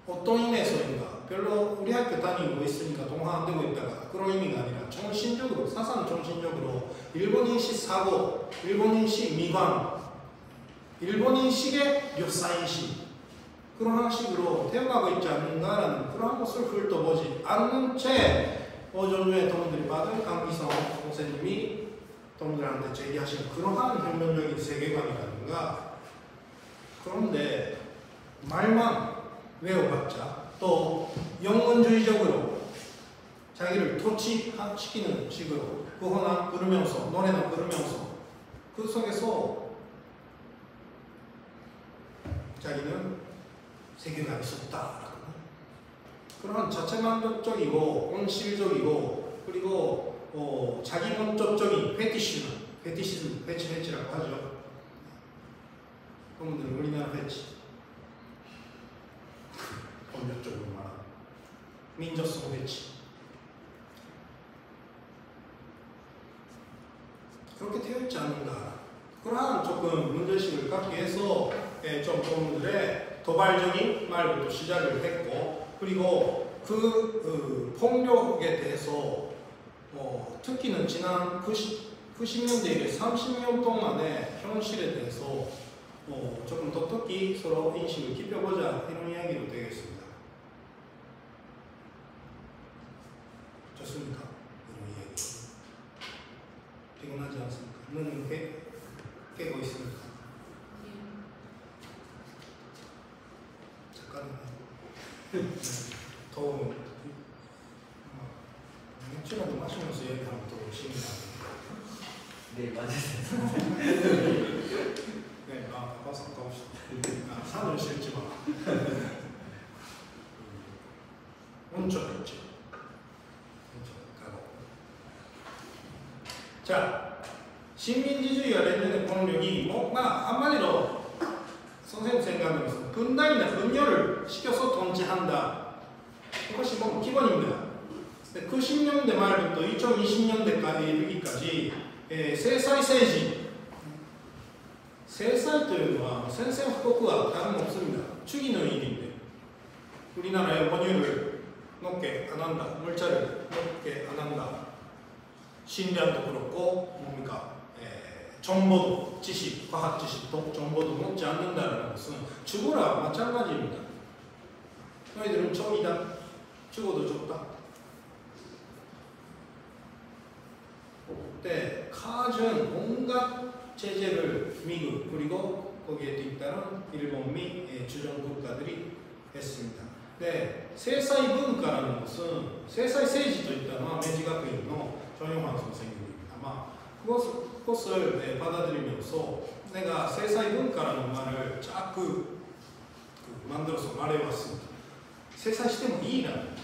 어떤 의미에서인가? 별로 우리 학교 다니고 있으니까 동화 안 되고 있다가 그런 의미가 아니라 정신적으로 사상 정신적으로 일본인식 사고, 일본인식 미관, 일본인식의 묘사인식 그러한 식으로 태어나고 있지 않는가라는 그러한 것을 훑어보지 않는 채 오전주에 동무들이 받은 강기성 선생님이 동무들한테 제기하신 그러한 혁명적인 세계관이라든가 그런데 말만 외워봤자 또 영문주의적으로 자기를 토치시키는 식으로 구호나 부르면서 노래나 부르면서 그 속에서 자기는 세계가 있었다라고 그런 자체만족적이고 온실적이고 그리고 자기 본적적인 페티시라고 하죠. 그분들은 우리나라 페티 본격적으로 말하는 민족성 페티 그렇게 되어 있지 않는가. 그러한 조금 문제의식을 갖기 위해서 좀 그분들의 도발적인 말부터 시작을 했고 그리고 그 폭력에 대해서 특히는 지난 90년대 30년 동안의 현실에 대해서 조금 독특히 서로 인식을 깊여보자 이런 이야기로 되겠습니다. 좋습니까? 이런 이야기. 피곤하지 않습니까? 눈은 깨고 있습니까? 잠깐만요. 더우면 맥주라도 마시면서 얘기하면 또 신기하네. 네, 맞으세요. 네, 바빠서 가고 싶다. 산을 실지 마. 온천 있지. 온천 가고. 자, 식민지주의와 렌젠의 폭력이 한마디로 선생님 생각하면서 분단이나 분열을 시켜서 통치한다. 그것이 기본입니다. 90년대 말부터 2020년대까지 이르기까지 세사이政治 制裁というのは宣戦布告は다름없습니다. 죽이는 일인데 우리나라에 원유를 높게 안 한다, 물자를 높게 안 한다. 신변도 그렇고 뭡니까? 정보도 지식, 과학 지식도 정보도 높지 않는다는 것은 죽어라 마찬가지입니다. 너희들은 적이다, 죽어도 좋다. 때 카즈는 온갖 제재를 미국 그리고 거기에 뒤따른 일본 미 주전 국가들이 했습니다. 네, 세사이 문화라는 것은 세사이 政治といったのは明治学院の전용환 선생님입니다. 그것을 받아들이면서 내가 세사이 문화라는 말을 자꾸 만들어서 말해왔습니다. 세사이してもいいな.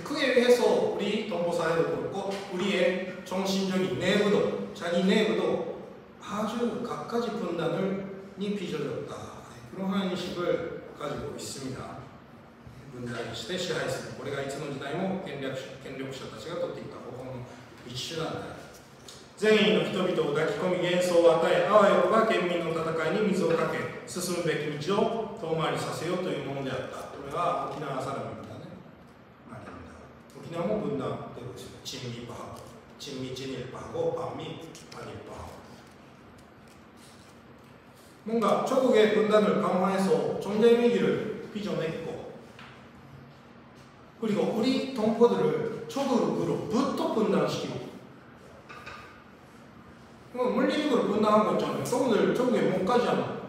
그에 의해서 우리 동보사회도 그렇고 우리의 정신적인 내부도 자기 내부도 아주 갖가지 분단을 빚어졌다. 그러한 인식을 가지고 있습니다. 문자にして支配する。これがいつの時代も権力者たちが取っていた方法の一種なんだ。善意の人々を抱き込み幻想を与え、あわよくば県民の戦いに水をかけ、進むべき道を遠回りさせようというものであった。これは沖縄サラミだね。沖縄も分断되고 있습니다. 친미파하고 친미진일파하고 반미반일파하고 뭔가 조국의 분단을 강화해서 전쟁 위기를 빚어냈고 그리고 우리 동포들을 조국으로부터 분단시키고 물리적으로 분단한 거 있잖아요. 조국을 조국에 못 가잖아.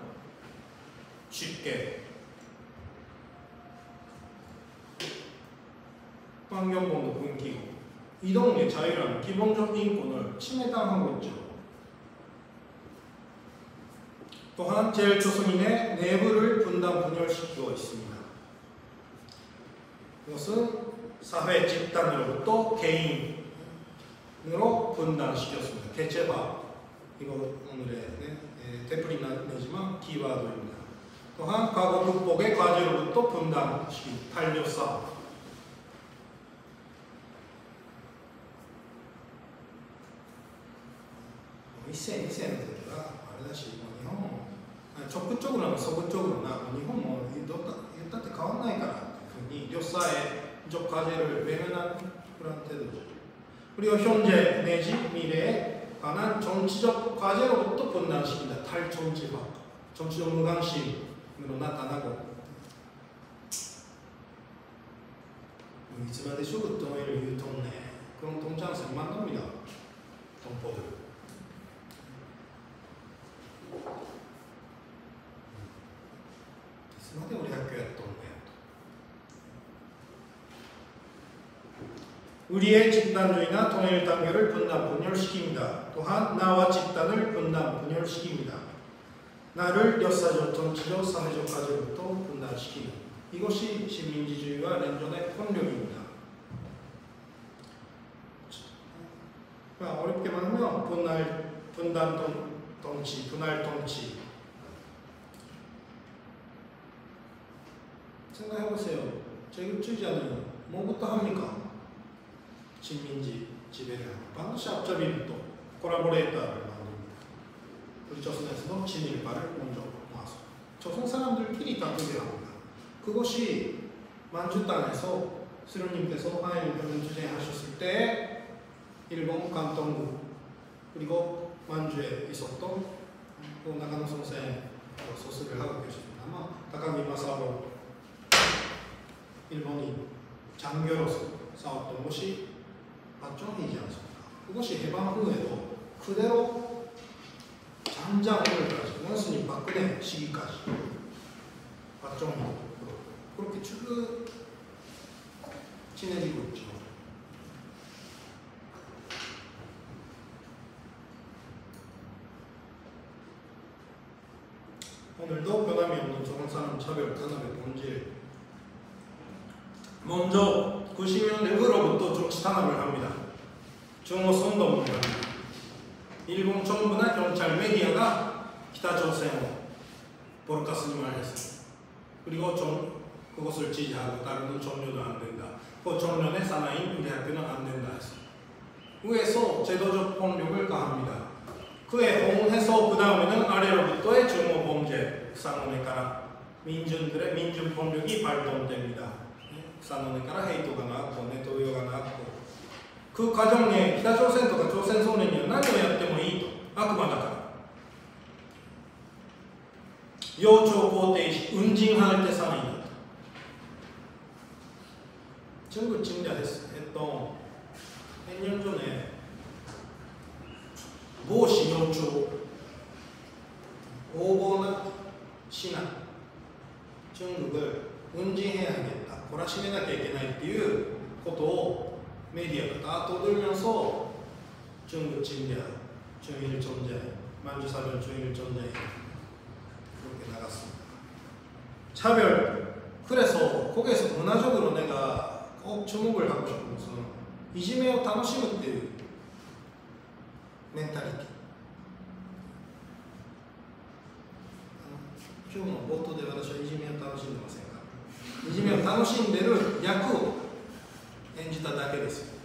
쉽게 환경보호도 끊기고 이동의 자유라는 기본적 인권을 침해당하고 있죠. 또한 제일조선인의 내부를 분열시키고 있습니다. 이것은 사회 집단으로부터 개인으로 분단시켰습니다. 개체화, 이거 오늘의 대풀이 내지만 키워드입니다. 또한 과거 극복의 과제로부터 분단시킨 탄력사1世2世の時はあれだし、日本も直쪽으로な서부 쪽으로な日本もだって変わんないからっていうふうに両사의 적 과제를 외면한 그런 태도죠. 그리고 현재 내지 미래에 관한 정치적 과제로부터 분단시킨다. 탈정치화, 정치적 무관심으로 나타나고 いつまでしょぐと言うとんねこのトンチャンスに만납니다 동포들いつまで우리 학교였던ねと 우리의 집단주의나 통일 단계를 분단 분열시킵니다. 또한 나와 집단을 분단 분열시킵니다. 나를 역사적, 정치적, 사회적 가치로부터 분단시키는 이것이 식민지주의와 렌존의 폭력입니다. 어렵게 말하면 분단 통치, 분할 통치. 생각해보세요. 제국주의자는 뭐부터 합니까? 식민지 지배를 하고 반드시 앞잡이부터 코라보레이터를 만듭니다. 우리 조선에서도 친일파를 먼저 모아서 조선 사람들끼리 다투게 합니다. 그것이 만주 땅에서 스루님께서 한일협정 투쟁하셨을 때 일본 관통국 그리고 만주에 있었던 나가노 선생 소설을 하고 계십니다. 아마 다카기 마사로 일본이 장교로서 싸웠던 것이 박정희이지 않습니까? 그것이 해방 후에도 그대로 장장 오늘까지 원순이 박근혜 시기까지 박정희도 그렇게 쭉 지내지고 있죠. 오늘도 변함이 없는 조선사람 차별 탄압의 본질. 먼저 90년대 후로부터 정치 탄압을 합니다. 중호 선동을 합니다. 일본 정부나 경찰 메디어가北朝鮮を 보르카스님을 했습니다. 그리고 그것을 지지하고 따르는 종료도 안 된다. 그 종료의 사나인 우리 학교는 안 된다 했습니다. 위에서 제도적 폭력을 가합니다. 그에 호응해서 그 다음에는 아래로부터의 중호 범죄, 국산원회가라 민중들의 민중 폭력이 발동됩니다. 국산원회가라 헤이토가 나왔고 네토요가 나왔고 그 과정 내에北朝鮮とか朝鮮少年には何をやってもいいと悪魔だから幼鳥肯定し運人派って3位だと중국 침략했어. 몇 년 전에 모시 요초 오보나 신화 중국을 운징해야겠다, 고라시메나きゃいけないっていうことをメディアが떠들면서 중국 침략, 중일 전쟁, 만주사변 중일 전쟁 그렇게 나갔습니다. 차별. 그래서 거기에서 문화적으로 내가 꼭 주목을 하고 싶은 것은 이지메を楽しむっていうメンタリティ。今日の冒頭で私はいじめを楽しんでませんか？いじめを楽しんでる役を演じただけですよ。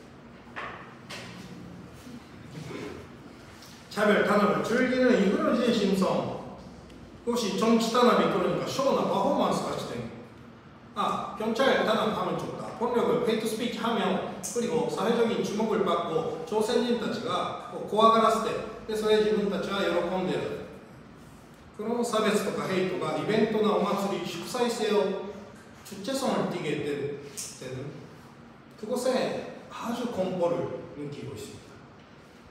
차별 탄압을 즐기는 이그러진 심성. 그것이 정치 탄압이 그러니까 쇼나 퍼포먼스 같이 된 거. 아, 경찰 탄압하면 좋다. 폭력을 페이트 스피치 하면 그리고 사회적인 주목을 받고 조선인たちが怖がらせてでそれ自分たちは喜んでる。この差別とかヘイトがイベントなお祭り祝祭性を주체성을 띠게 되는 그곳에 아주 공포를 느끼고 있습니다.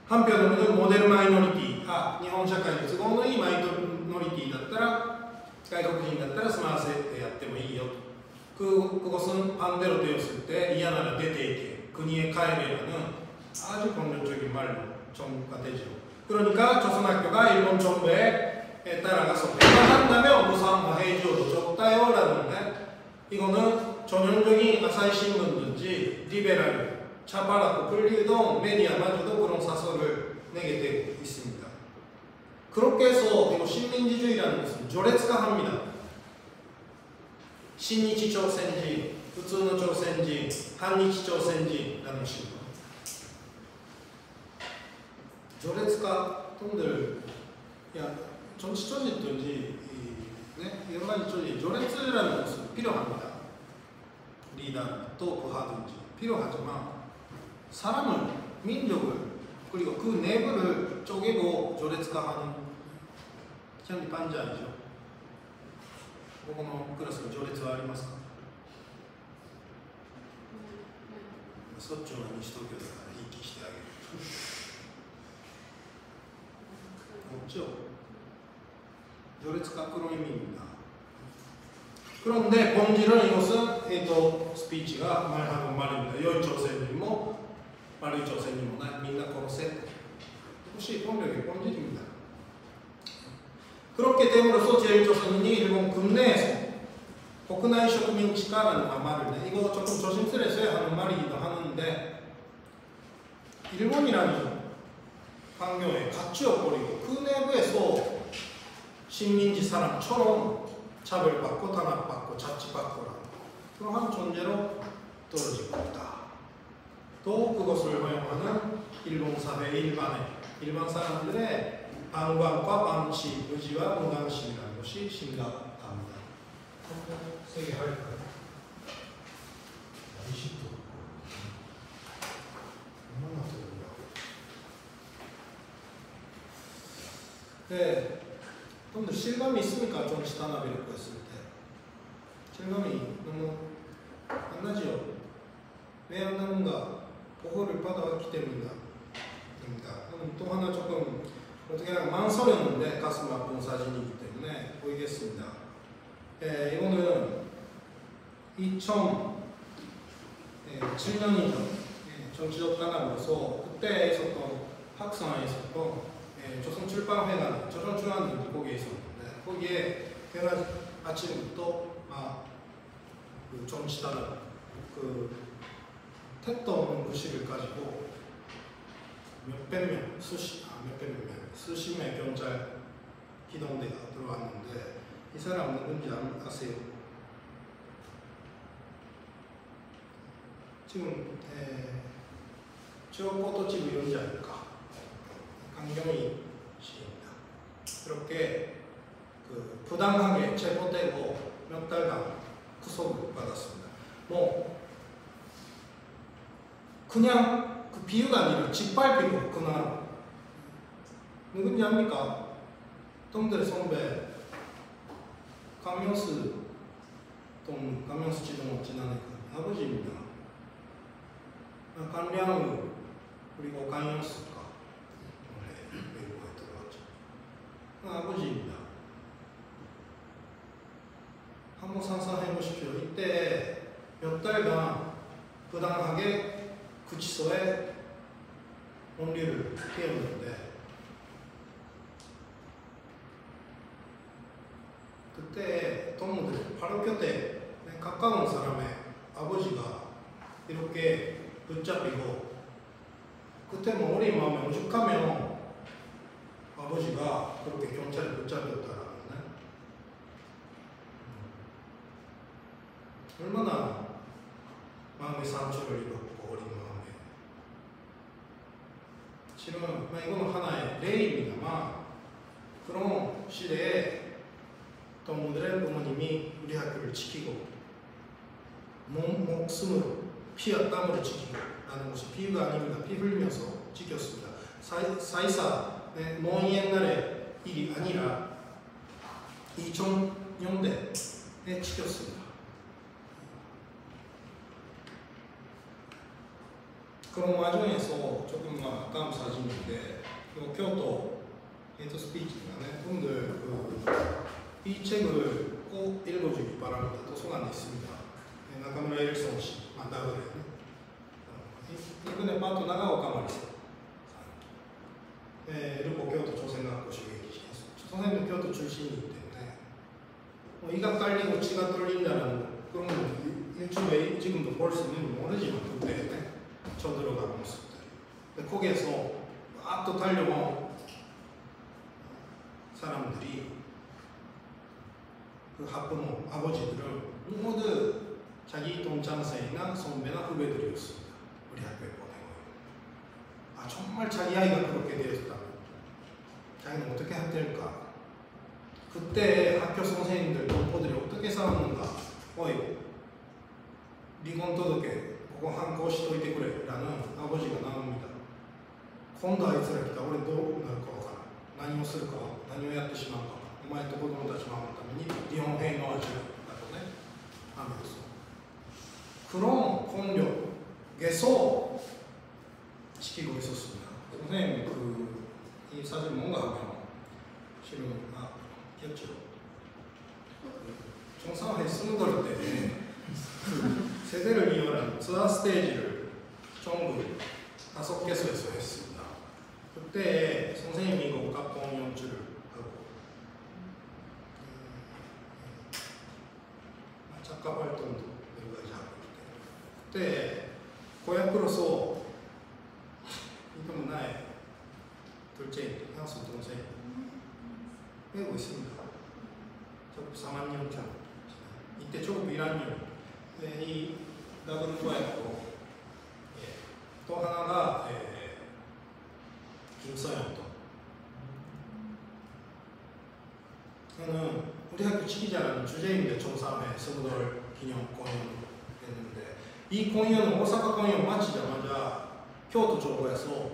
한편으로는 모델 마이너리티,日本社会の都合のいいマイノリティだったら外国人だったら住まわせてやってもいいよと。 그것은 반대로 되었을 때 이하나라 대대에게 근위에 가해라는 아주 본격적인 말로 정부가 되죠. 그러니까 조선학교가 일본 정부에 따라가서 배반한다면 무상 해줘도 좋다요라는데 이거는 전형적인 아사히 신문든지 리베랄 차파라고 불리던 메디아마저도 그런 사설을 내게 되고 있습니다. 그렇게 해서 이거 식민지주의라는 것은 조劣화합니다. 신日朝鮮人、普通の朝鮮人、反日朝鮮人라는 식으로 조劣化분들 야 정치적이든지 여러 가지 쪽이 조劣라는 것은 필요합니다. 리더 또 부하든지 필요하지만 사람을 민족을 그리고 그 내부를 쪼개고 조劣화하는 참 반자이죠. ここのクラスの序列はありますか？そっちの西東京だからひいきしてあげる。없죠. 조劣化그런 의미입니다. 그런데 본질은 이것은 스피치가 말하는 말입니다. 여인 조선인모 丸い朝鮮にもない、みんな殺せ。혹시 폭력의 본질입니다. 그렇게 됨으로써 제1조선인이 일본 국내에서 국内植民地化라는 말을 이거 조금 조심스레서 하는 말이기도 하는데 일본이라는 환경에 갇혀버리고 그 내부에서 식민지 사람처럼 차별받고 탄압받고 자치받고 그러한 존재로 떨어지고 있다. 또 그것을 허용하는 일본 사회 일반 사람들의 방관과 방치, 의지와 무관심이라는 것이 심각합니다. 세게 할까요? 20도. 얼마나 되는가? 네, 여러분들 실감이 있습니까? 정치 탄압이라고 했을 때 실감이 너무 안 나지요? 왜 안 나는가? 보호를 받아왔기 때문입니다. 또 하나 조금 어떻게 하면 망설였는데 가슴 아픈 사진이기 때문에 보이겠습니다. 이거는 2007년이죠. 정치적 탄압으로서 그때 있었던 학사에 있었던 조선출판회관, 조선출판들이 거기에 있었는데 거기에 내가 아침부터 그 정치 탄압, 그 택도 없는 무식을 가지고 몇백 명, 수십 명의 경찰 기동대가 들어왔는데 이 사람 누군지 아세요? 지금 지역포토집을 연주하니까 강경희 씨입니다. 그렇게 그 부당하게 체포되고 몇 달간 구속을 받았습니다. 뭐 그냥 그 비유가 아니라 짓밟히고 그날 누군지 압니까? 동들의 선배 강명수 지동호 지난해 그 아버지입니다. 강량우 그리고 강영수가 외국에 들어갔죠. 그 아버지입니다. 한번 상상해 보십시오. 이때 몇 달간 부당하게 구치소에 온리를 피웠는데 그때 동무들 바로 곁에 가까운 사람의 아버지가 이렇게 붙잡히고 그때 뭐 우리 마음에 오죽하면 아버지가 그렇게 경찰에 붙잡혔다라는 얼마나 마음의 상처를 입었고 어린 마음에 실은 이거는 하나의例입니다만 그런 시대에 동무들의 부모님이 우리 학교를 지키고 목숨으로 피와 땀으로 지키고 라는 것이 비유가 아닙니다. 피 흘리면서 지켰습니다. 사이사 먼 옛날의 일이 아니라 2000년대에 지켰습니다. 그런 와중에서 조금 아까운 사진인데 교토 헤이트 스피치인가네. 분들 이 책을 꼭 읽어주기 바랍니다. 도서관에 있습니다. 나카무라 에릭son 씨 만나거든요. 이번에 빠또 나가오까 말이죠. 일본 교토 조선학교 주객이시겠어요. 선생님도 교토 출신이기 때문에 이가 딸리고 치가 떨린다는 그런 거 유튜브에 지금도 볼 수 있는지 모르지만 그때 쳐들어가는 모습들. 거기에서 막 또 달려온 사람들이 그 학부모, 아버지들을 모두 자기 동창생이나 선배나 후배들이었습니다. 우리 학교에 보내고. 정말 자기 아이가 그렇게 되었다면 자기는 어떻게 해야 될까? 그때 학교 선생님들, 동포들이 어떻게 싸웠는가?離婚届ここ反抗しといてくれ라는 아버지가 나옵니다. 今度あいつら来た俺どうなるかわからん。何をするか何をやってしまうかお前と子供たちを守るために日本兵の味だとね하면서 그런 권력, 개소 지키고 있었습니다. 선생님 이 사진 뭔가 하면 실은 기억죠? 정상회에 승걸 때 세대를 이어난ツアーステージ를 전국 5개소에서 했습니다. 그때 선생님이 곡합본 연주를 하고 작가 활동도 여러 가지 하고 그때 고향으로서 이건 나의 둘째 향수 동생 배우고 있습니다. 졸업 4학년 전 이때 졸업 1학년 이 나그는 고향으로 또 하나가 김서영도 저는 우리 학교 치기자라는 주제인데 총3회 서구돌 기념 공연을 했는데 이 공연은 오사카 공연 마치자마자 교토 조고에서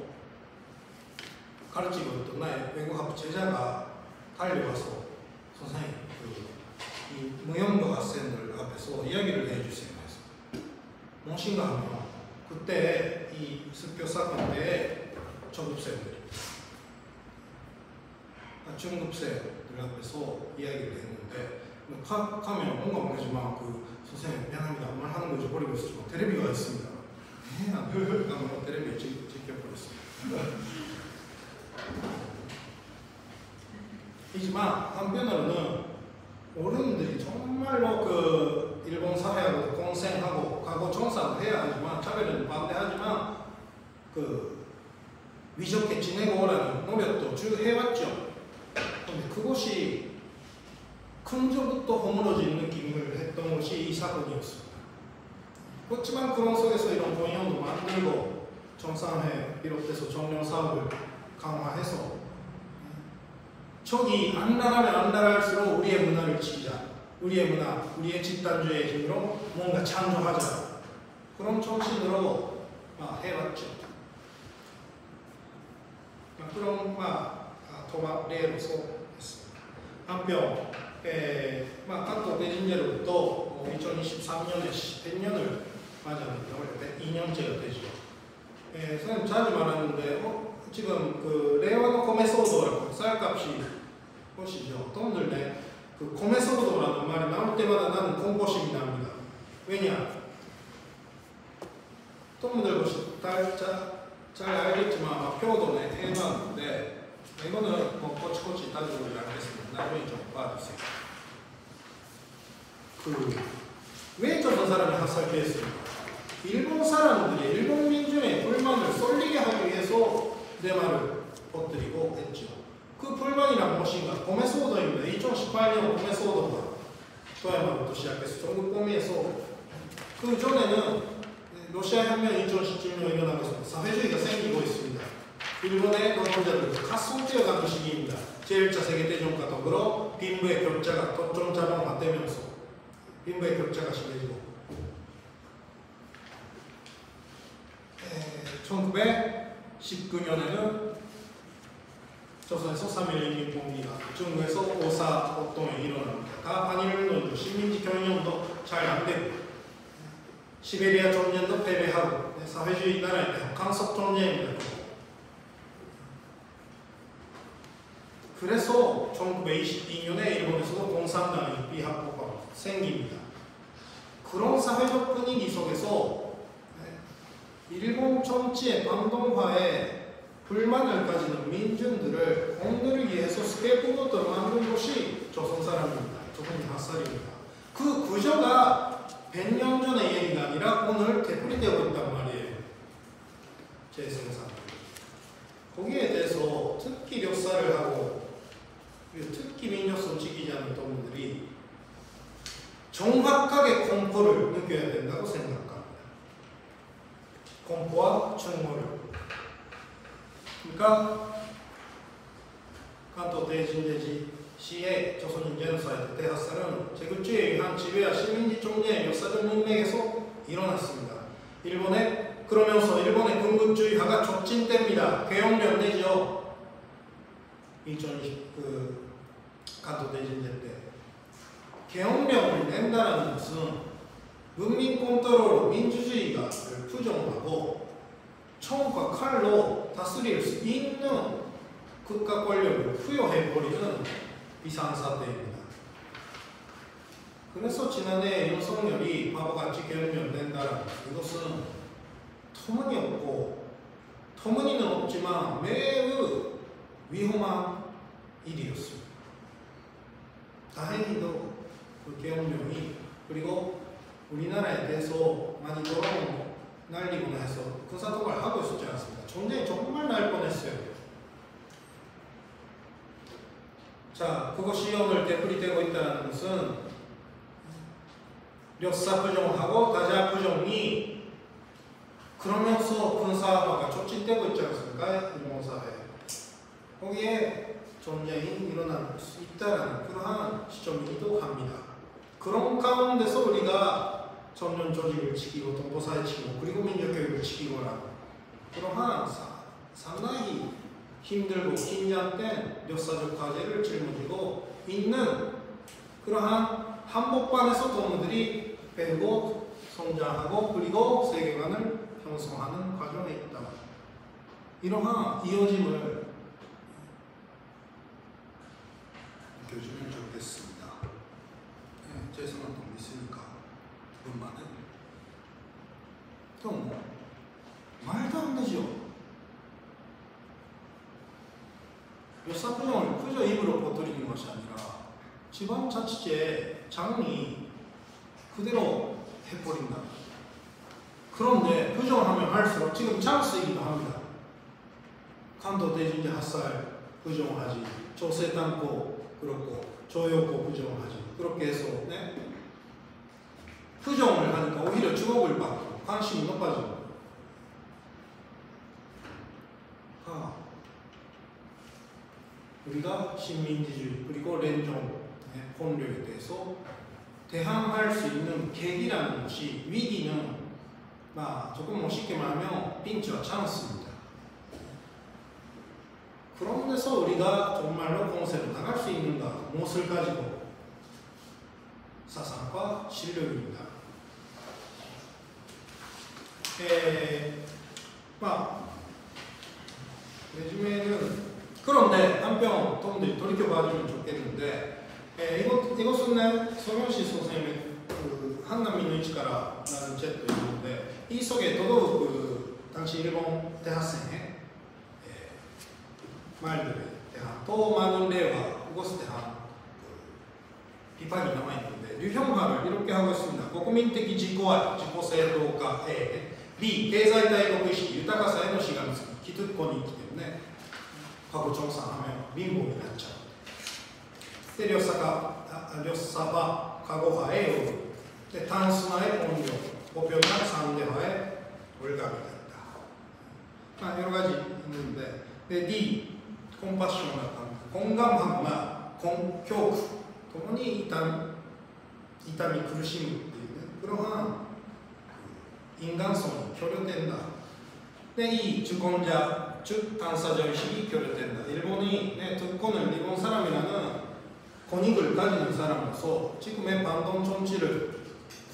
가르치고 있던 나의 외국학 제자가 달려와서 선생님 이 무용도 학생들 앞에서 이야기를 해주세요 해서 무엇인가 하면 그때 이 습교 사건 때 중급생들이 중급생들 앞에서 이야기를 했는데 가면 뭔가 모르지만 그 선생님 미안합니다 말하는 거 잊어버리고 있었지만 테레비가 있습니다. 뭐 테레비에 지켜버렸습니다. 하지만 한편으로는 어른들이 정말로 그 일본 사회하고 공생하고 과거 정사도 해야 하지만 차별은 반대하지만 그 위좋게 지내고 오라는 노력도 쭉 해왔죠. 근데 그것이 큰저부터 허물어진 느낌을 했던 것이 이 사건이었습니다. 그렇지만 그런 속에서 이런 공연도 만들고 정상회 비롯해서 정령 사업을 강화해서 적이 안달하면 안달할수록 우리의 문화를 지키자. 우리의 문화, 우리의 집단주의의 힘으로 뭔가 창조하자. 그런 정신으로 해왔죠. 그런 도박例로서 했습니다. 한편関東대대진제로부터 2023년에 100년을 맞았는데 원래 2년째가 되죠. 선생님 자주 말하는데 지금 그 레와노 코메소도라고 쌀값이 보시죠. 어떤들 그 코메소도라는 말이 나올 때마다 나는 공포심이 납니다. 왜냐? 동무들 보시 잘 알겠지만 표도네 해놨는데 이거는 뭐 꼬치꼬치 따지고 않겠습니다. 나중에 좀 봐주세요. 왜 저런 사람이 학살했습니까? 일본 사람들이 일본 민중의 불만을 쏠리게 하기 위해서 내 말을 퍼뜨리고 했죠. 그 불만이란 무엇인가? 고메소도입니다. 2018년 고메소도가 도야마부터 시작해서 전국 범위에서 그 전에는 러시아 혁명 2017년 일어나면서 사회주의가 생기고 있습니다. 일본의 노동자들 가속되어가는 시기입니다. 제1차 세계대전과 더불어 빈부의 격차가 점점자동화되면서 빈부의 격차가 심해지고 1919년에는 조선에서 3.1 인민봉기가 중국에서 오사오동에 일어납니다. 다 반일운동도 식민지 경영도 잘 안되고 시베리아 전쟁도 패배하고 사회주의 나라의 강석 전쟁입니다. 그래서 1922년에 일본에서도 공산당이 비합법화가 생깁니다. 그런 사회적 분위기 속에서 일본 정치의 반동화에 불만을 가지는 민중들을 공들이기 위해서 스케이프보트를 만든 것이 조선 사람입니다. 조선의 학살입니다. 그 구조가 100년 전의 얘기가 아니라 오늘 되풀이되고 있단 말이에요. 제 생산. 거기에 대해서 특기 력사를 하고 특기 민족성 지키지 않는 동물들이 정확하게 공포를 느껴야 된다고 생각합니다. 공포와 충모를. 그러니까関東대진대지 시의 조선인 제노사이드 대학살은 제국주의에 의한 지배와 식민지 총재의 역사적 문맥에서 일어났습니다. 그러면서 일본의 군국주의화가 촉진됩니다. 개혁령 내죠. 2020 関東대진대 때 개혁령을 낸다는 것은 문민 컨트롤로 민주주의가 부정하고 총과 칼로 다스릴 수 있는 국가 권력을 부여해버리는 비상사태입니다. 그래서 지난해 윤석열이 바보같이 개혁령 낸다는 이것은 터무니없고 터무니는 없지만 매우 위험한 일이었습니다. 다행히도 그 계엄령이 그리고 우리나라에 대해서 많이 돌아오고 날리거나 해서 군사통과를 하고 있었지 않습니까? 전쟁이 정말 날 뻔했어요. 자, 그것이 오늘 되풀이되고 있다는 것은 멱사 부정하고 다자 부정이 그러면서 군사화가 촉진되고 있지 않습니까? 일본 사회에. 거기에 전쟁이 일어날 수 있다는 그러한 시점이기도 합니다. 그런 가운데서 우리가 전면 조직을 지키고 동포사회 지키고 그리고 민족교육을 지키고 하는 그러한 상당히 힘들고 긴장된 역사적 과제를 짊어지고 있는 그러한 한복판에서 동무들이 배우고 성장하고 그리고 세계관을 형성하는 과정에 있다. 이러한 이어짐을 느껴주면 좋겠습니다. 네, 죄송한 점 있으니까 그것만은 또 말도 안 되죠. 역사부정을 그저 입으로 퍼뜨리는 것이 아니라 지방자치제 장이 그대로 해버린다. 그런데 부정을 하면 할수록 지금 찬스이기도 합니다.関東 대진제 학살 부정을 하지, 조세 담보 그렇고 조여고 부정을 하지. 그렇게 해서 네? 부정을 하니까 오히려 주목을 받고 관심이 높아집니다. 우리가 식민지주의 그리고 렌종 권력에 대해서 대항할 수 있는 계기라는 것이 위기는 조금 쉽게 말하면 빈치와 찬스입니다. 그런 데서 우리가 정말로 공세로 나갈 수 있는가 무엇을 가지고 사상과 실력입니다. 요즘에는 그런데 한편 동들이 돌이켜봐주면 좋겠는데 이것은 서명시 선생님의 그 한남민의 이치가라 라는 책도 있는데 이 속에 더더욱 그 당시 일본 대학생의 말들에 대한 또 많은例와 그것에 대한 비판이 남아있는데 류형화를 이렇게 하고 있습니다. 국민적自己愛、自己正当化 A B、経済大国意識、豊かさへのしがみつき、기득권이 있기 때문에 과거 정상하면 민복이 났죠. 료사바 과거화의 여부, 단순화의 본격, 보편화 상대화의 올감이 됐다. 여러 가지 있는데, D, 콤파시온한 공감하거나恐怖, 동원이 이땀이苦しむ 그러한 인간성이 결여된다. 이 주권자, 즉 당사자의식이 결여된다. 일본이 특권을 일본 사람이라는 권익을 가지는 사람으로서 지금의 반동 정치를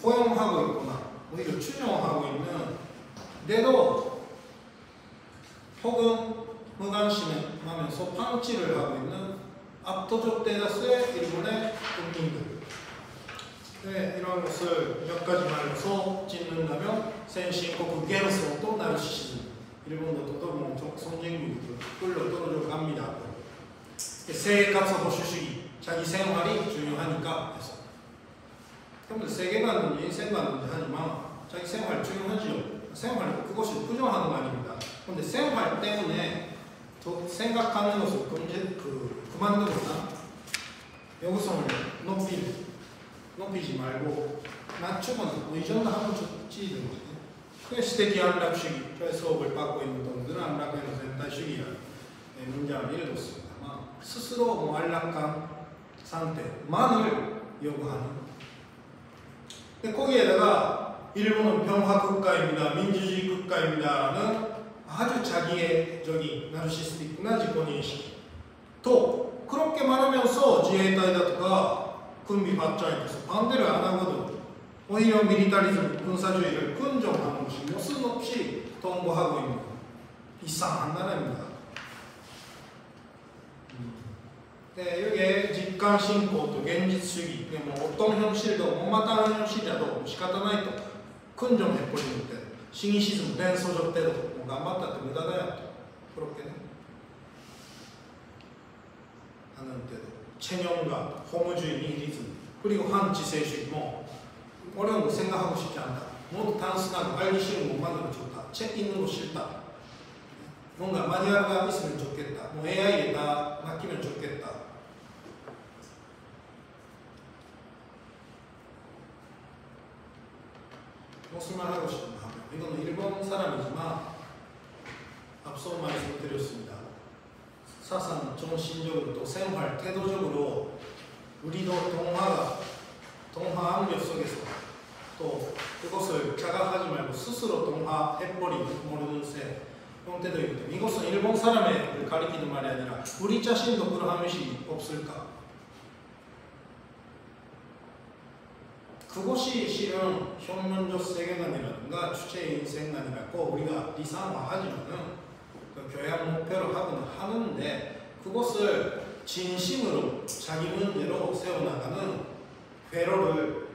포용하고 있거나 오히려 추종하고 있는데도 혹은 무관심하면서 방치를 하고 있는 압도적 대다수의 일본의 국민들. 이런 것을 몇 가지 말로서 짓는다면先進国幻想と나르시시즘. 일본도 더더욱 선진국으로 끌려 떨어져 갑니다. 생활 보수주의, 자기 생활이 중요하니까 해서. 그런데 세계관은 인생관은 하지만 자기 생활 중요하지요. 생활 그것이 부정하는 거 아닙니다. 그런데 생활 때문에 생각하는 것을 그만두거나 여기서는 높이지 말고 낮추거나 이 정도 하면 좋지 된 거죠. 그게 시대기 안락주의, 저의 수업을 받고 있는 동들은 안락의 전타주의라는 문장을 읽었습니다. 스스로 안락한 상태만을 요구하는. 근데 거기에다가 일본은 평화 국가입니다, 민주주의 국가입니다라는 아주 자기애적인 나르시스틱나自己認識 또 그렇게 말하면서自衛隊だとか군비 발전에 대해서 반대를 안 하거든. 오히려 미리타리즘, 군사주의를 긍정하는 것이 무슨 없이 통보하고 있는 이상한 나라입니다. 이게 직관신고 또現実主義 어떤 현실도 못마땅한 현실이라도 仕方ないと 긍정해버리는데 시니시ズム、連訴上程度、もう頑張ったって無駄だよと、그렇게ね。하는 때도 체념과 허무주의, 니힐리즘, 그리고 한지세주의 뭐 어려운 거 생각하고 싶지 않다. 모두 단순하고 알기 쉬운 것만 들으면 좋다. 책 읽는 거 싫다. 뭔가 마니아가 있으면 좋겠다. 뭐 AI에 다 맡기면 좋겠다. 무슨 말 하고 싶은가 하면 이거는 일본 사람이지만 앞서 말씀드렸습니다. 사상, 정신적으로 또 생활, 태도적으로 우리도 동화 암벽 속에서 또 그것을 자각하지 말고 스스로 동화해버리고 모르는 새 형태도 있기 때문에 이것은 일본 사람을 가리키는 말이 아니라 우리 자신도 그러한 의식이 없을까? 그것이 실은 현면적 세계관이라든가 주체의 인생관이라고 우리가 리상화하지만은 그 교양 목표로 하고는 하는데 그것을 진심으로 자기 문제로 세워나가는 회로를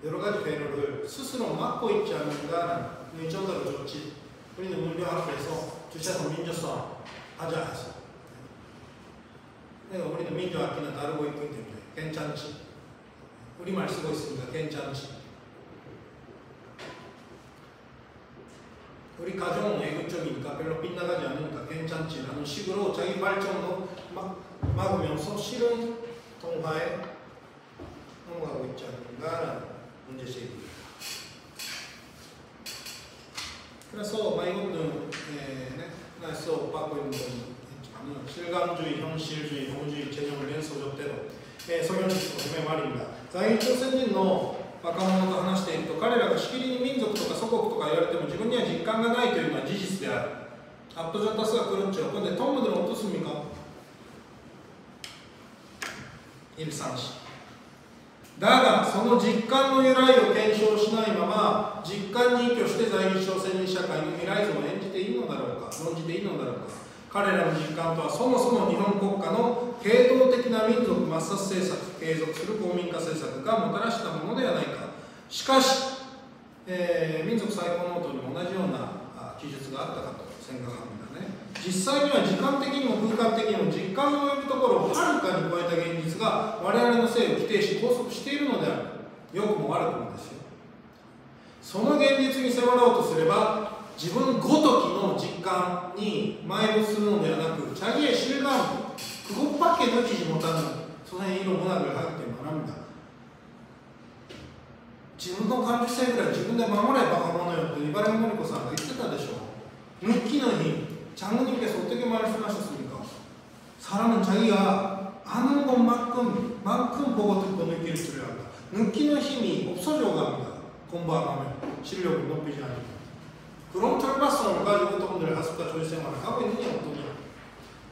여러 가지 회로를 스스로 막고 있지 않는가라는 의정도로 좋지. 우리는 문교학교에서 주체적 민주성 하자 해서 그러니까 우리는 민주학기는 다루고 있기 때문에 괜찮지. 우리말 쓰고 있으니까 괜찮지. 우리 가정은 외국적이니까 별로 빗나가지 않으니까 괜찮지라는 식으로 자기 발전도 막으면서 실은 동화에 넘어가고 있지 않는가라는 문제제기입니다. 그래서 이것도 나에서 받고 있는 건 있지만 실감주의, 현실주의, 허무주의, 체념을連訴上程度성현식의 말입니다.在日朝鮮人の若者と話していると彼らがしきりに民族とか祖国とか言われても自分には実感がないというのは事実である。アットジャタスが来るんちゃう。これでトムで落とすみか134だがその実感の由来を検証しないまま実感に依拠して在日朝鮮人社会の未来像を演じていいのだろうか論じていいのだろうか。彼らの実感とはそもそも日本国家の系統的な民族抹殺政策、継続する公民化政策がもたらしたものではないか。しかし、民族最高ノートにも同じような記述があったかと、千賀藩がね。実際には時間的にも空間的にも実感の及ぶところをはるかに超えた現実が我々の性を規定し拘束しているのである。良くも悪くもですよ。その現実に迫ろうとすれば、自分ごときの実感に埋没するのではなく、자기의 실감, 그것밖에 느끼지 못하는 선생의 이런 문학을 하기 때문에 말합니다. 自分の感受性ぐらい自分で守ればバカ者よって茨城のり子さんが言ってたでしょ。 느끼는 힘, 장로님께서 어떻게 말씀하셨습니까? 사람은 자기가 아는 것만큼 보고 듣고 느낄 줄 알다. 느끼는 힘이 없어져 갑니다. 공부 안 하면 실력을 높이지 않으면. 그런 철학성을 가지고 여러분들 학습과 조직 생활을 하고 있느냐 어떠냐.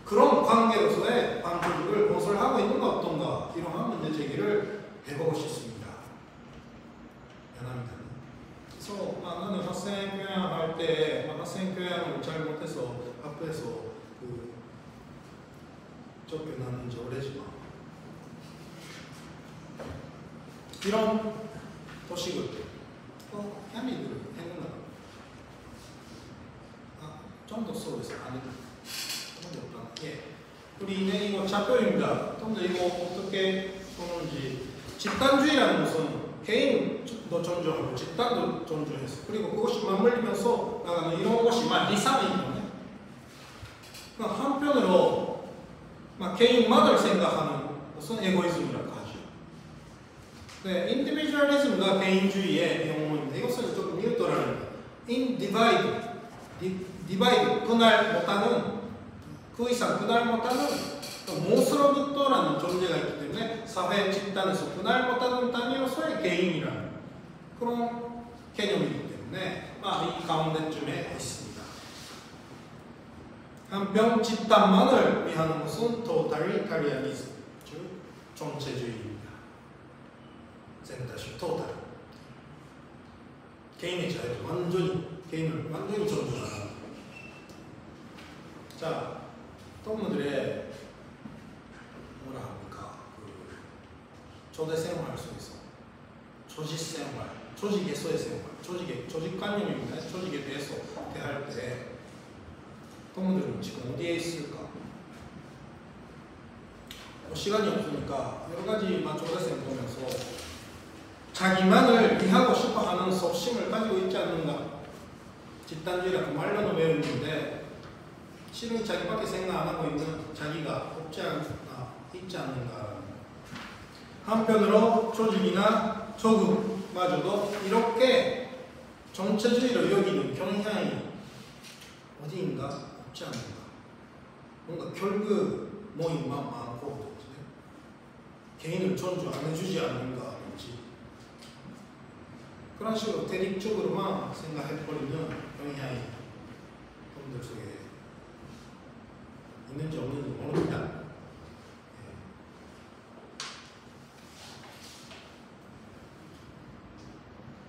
그런 관계로서의 방법을 건설하고 있는가 어떤가 이러한 문제 제기를 해보고 싶습니다. 미안합니다. 그래서 나는 학생 교양할 때 학생 교양을 잘 못해서 학교에서 쫓겨나는 지 오래지만 이런 도식을 야미들 했는가? 좀 더 쏘에서 아니다. 예. 우리 이거 자표입니다. 좀 더 이거 어떻게 보는지 집단주의라는 것은 개인도 존중하고 집단도 존중해서 그리고 그것이 맞물리면서 나가는 이런 것이 리상이거든요. 그러니까 한편으로 개인만을 생각하는 것은 에고이즘이라고 하죠. 네, 인디비주얼리즘과 개인주의의 용어입니다. 이것은 조금 뉴트럴합니다. 디바이드, 그날 못하는 그 이상 그날 못하는 모스로부터라는 존재가 있기 때문에 사회 집단에서 그날 못하는 단위로서의 개인이라는 그런 개념이기 때문에 이 가운데쯤에 있습니다. 한편 집단만을 위하는 것은 토탈리타리아니즘, 즉 전체주의입니다. 센터식 토탈. 개인의 자유를 개인을 완전히 존중하는. 자, 동무들의 뭐라 합니까? 조대 생활 속에서 조직 생활, 조직에서의 생활, 조직의 조직관념입니다. 조직에 대해서 대할 때 동무들은 지금 어디에 있을까? 시간이 없으니까 여러 가지 조대생 보면서 자기만을 위하고 싶어하는 섭심을 가지고 있지 않는가? 집단주의라고 말로는 외우는데 실은 자기밖에 생각 안 하고 있는 자기가 있지 않는가? 한편으로 조직이나 조국마저도 이렇게 정체주의를 여기는 경향이 어디인가 없지 않는가? 뭔가 결국 모임만 많고 개인을 존중 안 해주지 않는가 든지 그런 식으로 대립적으로만 생각해버리는 경향이 여러분들 속에 있는지 없는지 모릅니다.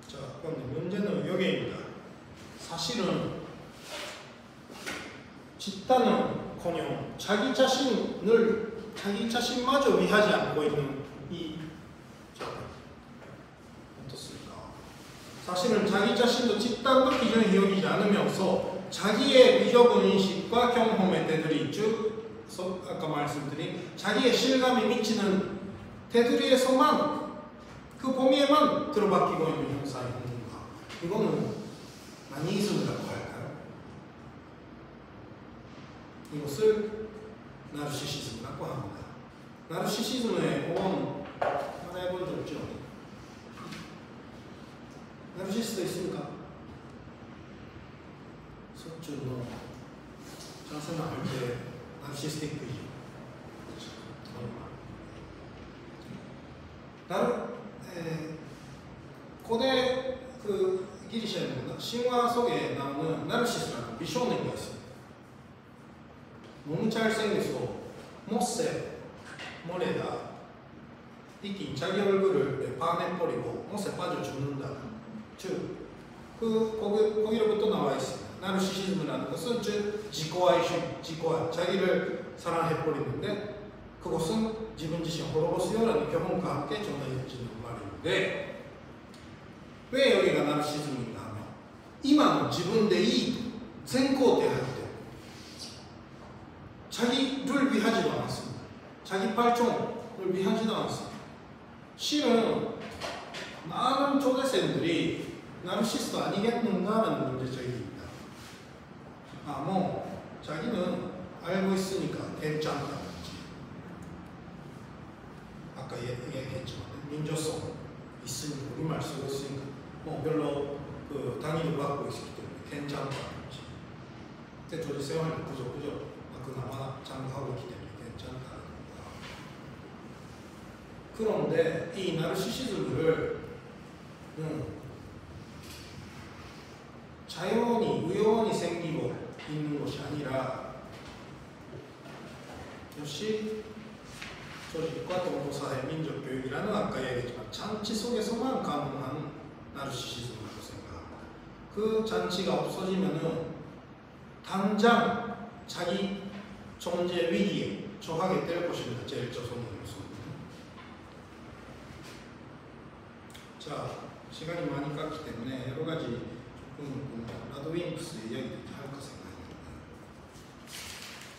자, 그런데 문제는 여기입니다. 사실은 집단은커녕 자기 자신마저 위하지 않고 있는 어떻습니까? 사실은 자기 자신도 집단도 기준에 여기지 않으면서 자기의 비좁은 인식과 경험의 테두리, 즉 아까 말씀드린 자기의 실감이 미치는 테두리에서만 그 범위에만 들어박히고 있는 현상이 있는가? 이거는 나니이즘이라고 할까요? 이것을 나르시시즘이라고 합니다. 나르시시즘의 호언 하나 해본 적 없죠? 나르시스트 있습니까? 서준호 장사 나올 때 나르시스틱이죠. 고대 기리시아의 신화 속에 나오는 나르시스라는 미쇼네가 있습니다. 너무 잘생겨서 못새 모래다 이끼 자기 얼굴을 반해버리고 못에 빠져 죽는다. 즉 거기로부터 나와 있습니다. 나르시시즘이라는 것은 즉 지코아이슈, 자기를 사랑해버리는데 그것은自分自身 滅ぼすような 경험과 함께 전해지는 말인데 왜 여기가 나르시즘인가 하면 이만은 自分でいい 全肯定할 때 자기를 위하지도 않습니다. 자기 발전을 위하지도 않습니다. 실은 많은 조대생들이 나르시스트 아니겠는가라는 문제제기입니다. 뭐 자기는 알고 있으니까 괜찮다. 아까 얘기했지만 민주성 있으니까 우리말 쓰고 있으니까 별로 당위를 받고 있기 때문에 괜찮다. 근데 조직생활을 그저 그나마 장구하고 있기 때문에 괜찮다. 그런데 이 나르시시즘을 자연히 우연히 생기고 있는 것이 아니라 역시 조직과 동포사회 민족교육이라는 아까 얘기했지만 잔치 속에서만 가능한 나르시시즘이라고 생각합니다. 그 잔치가 없어지면은 당장 자기 존재 위기에 처하게 될 것입니다. 제일 저소는 요소는. 자, 시간이 많이 깎기 때문에 여러 가지 조금 라드윙크스 이야기를 할까 생각합니다.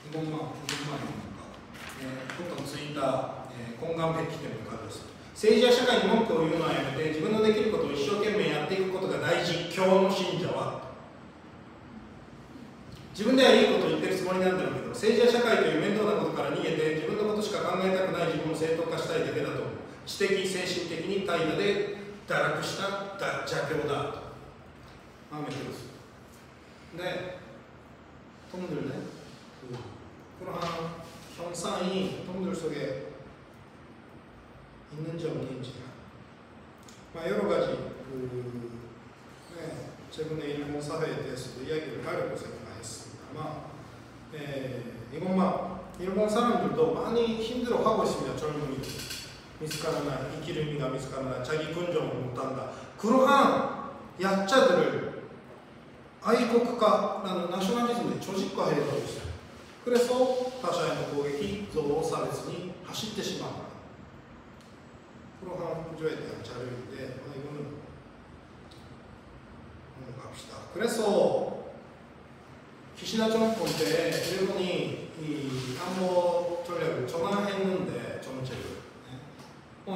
이것만 보통ツイッター懇願癖というのがあるんです。政治や社会に文句を言うのはやめて自分のできることを一生懸命やっていくことが大事。今日の信者は自分ではいいことを言ってるつもりなんだろうけど政治や社会という面倒なことから逃げて自分のことしか考えたくない自分を正当化したいだけだと思う。知的精神的に怠惰で堕落した邪教だと마음에 들었어요. 근데 통들네 그러한 형상이 통들 속에 있는지 없는지 여러 가지 최근에 일본 사회에 대해서도 이야기를 하려고 생각했습니다만 이것만 일본 사람들도 많이 힘들어하고 있습니다. 젊은이 미스카라나 이길 의미가 미스카라나 자기 근정을 못한다. 그러한 약자들을 아이국가라는 나셔널리즘의 조직화해가고 있어요. 그래서 타샤의 공격이憎悪差別に走ってしまう 그러한 구조에 대한 자료인데 이거는 갑시다. 그래서 기시다 정권 때 일본이 이 안보 전략을 전환했는데 정책을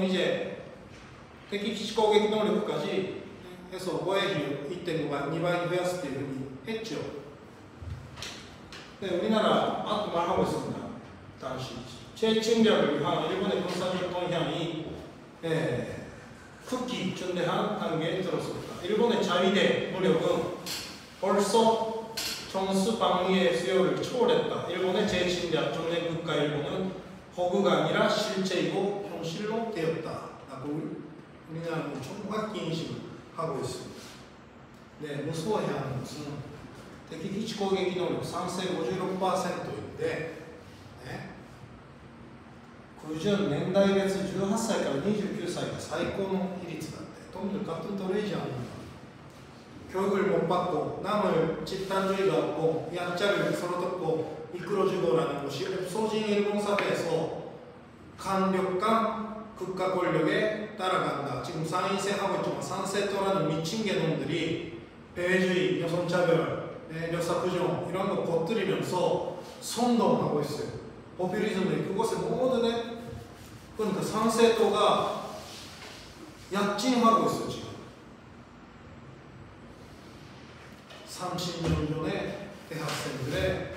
이제敵基地攻撃能力까지 해서防衛費 1.5倍, 2倍に増やすっていうふうに했죠. 네, 우리나라 아까 말하고 있습니다. 당시 재침략을 위한 일본의 군사적 동향이 극히 중대한 단계에 들었습니다. 일본의 자위대 무력은 벌써 정수 방위의 수요를 초월했다. 일본의 재침략 전쟁 국가 일본은 허구가 아니라 실제이고 현실로 되었다라고 우리나라는 정확히 인식을 하고 있습니다. 네, 무서워해하는 것은敵基地攻撃能力賛成 56%인데 90年代別18歳から29歳が最高の比率だって。とにかくトレジャー교육을 못 받고 남을 집단주의가 없고 약자를 서로 돕고 이끌어주고라는 것이 없어진 일본 사회에서 강력한 국가 권력에 따라간다. 지금 상인세 하고 있지만 산세토라는 미친 개놈들이 배회주의, 여성차별, 여사부정 이런 거 겉들이면서 선동하고 있어요. 포퓰리즘들이 그것에 모든 그러니까 산세토가 약진하고 있어요. 지금 30년 전에 대학생들의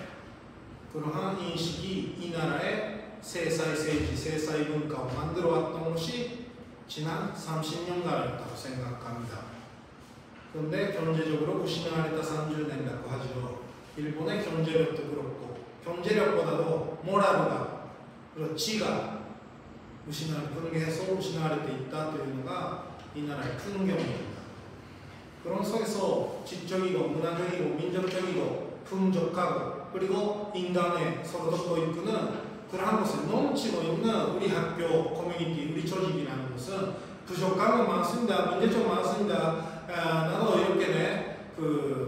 그러한 인식이 이 나라의 세사이政治, 세사이 문화를 만들어 왔던 것이 지난 30년간이었다고 생각합니다. 그런데 경제적으로 무시당했다 30년이라고 하죠. 일본의 경제력도 그렇고 경제력보다도 모랄과 그리고 지가 분개해서 무시당할 때 있다というのが 이 나라의 큰 경우입니다. 그런 속에서 지적이고 문화적이고 민족적이고 풍족하고 그리고 인간의 서로 돕고 이끄는 그러한 것을 넘치고 있는 우리 학교, 커뮤니티, 우리 조직이라는 것은 부족한 건 많습니다. 문제점 많습니다. 나도 이렇게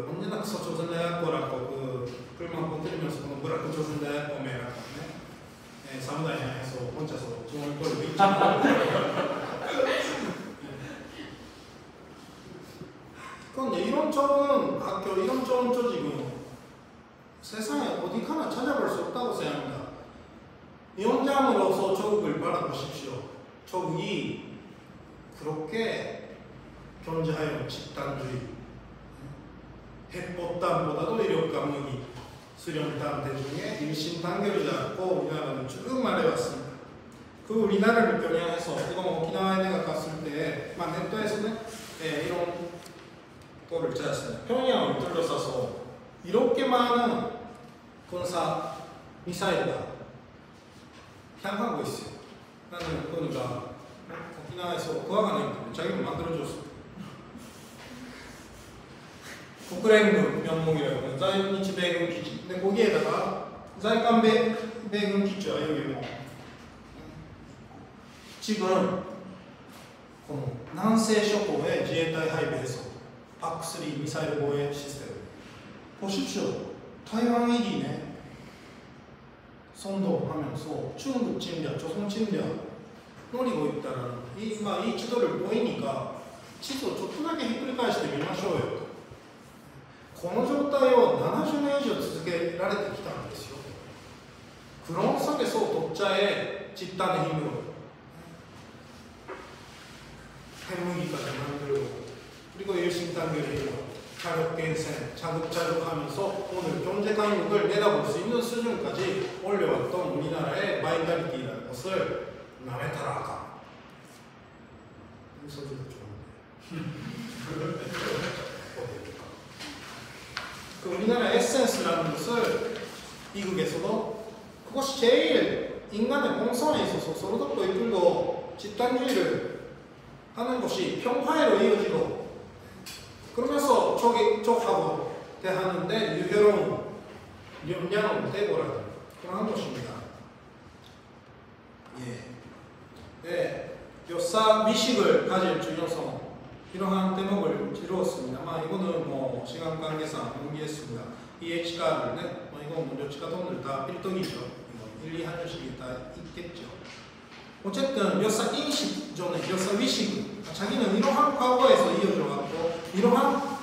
언제나 서초선대학교라고 불만 퍼뜨리면서 뭐라고 조선대학교매라고 사무단에 향해서 혼자서 중얼 거리고 있지만 그런데 이런 좋은 학교, 이런 좋은 조직은 세상에 어디 가나 찾아볼 수 없다고 생각합니다. 위원장으로서 조국을 바라보십시오. 조국이 그렇게 존재하여 집단주의, 해법단보다도 이력 강력이 수련단 대중의 일심 단결이라고 우리나라는 쭉 말해왔습니다. 그 우리나라를 겨냥해서 이거 오키나와에 내가 갔을 때 네트에서는 이런 거를 찾았습니다. 평양을 둘러싸서 이렇게 많은 군사 미사일가 향하고 있어요. 나는 그러니까 오키나와에서 구하가는 자기가 만들어줬어. 국連軍 명목이라고在日米軍基地で거기에다가在韓米軍基地は여기 뭐 지금南西諸島へ自衛隊配備해서 PAC-3 ミサイル防衛システム보십시오. 타이완 일이네. 선동하면서 중국 침략, 조선 침략 노리고 있다는 이 지도를 보이니까 지도 조금하게ひっくり返してみましょうよ。この状態を70年以上続けられてきたんですよ。그런 속에서 독자의 집단의 힘으로 핵무기까지 만들고 그리고 일심단결이고 자력갱생, 자급자족하면서 오늘 경제 강국을 내다볼 수 있는 수준까지 올려왔던 우리나라의 마이너리티라는 것을 남의 탓하라. 이 소리도 좋은데. 그 우리나라의 에센스라는 것을 미국에서도 그것이 제일 인간의 본성에 있어서 서로 돕고 이끌고 집단주의를 하는 것이 평화로 이어지고 그러면서 쪽하고 대하는데 유효로운 역량은 대보라는 그런 것입니다. 네, 역사 미식을 가질 중요성 이러한 대목을 이루었습니다. 이거는 뭐 시간 관계상 연기했습니다. 이 HC가를 이건 먼저 치가 돈을 다 필떡이죠. 1, 2 한 년씩이 다 있겠죠. 어쨌든 역사 인식 전에 역사 위식 자기는 이러한 과거에서 이어져 왔고 이러한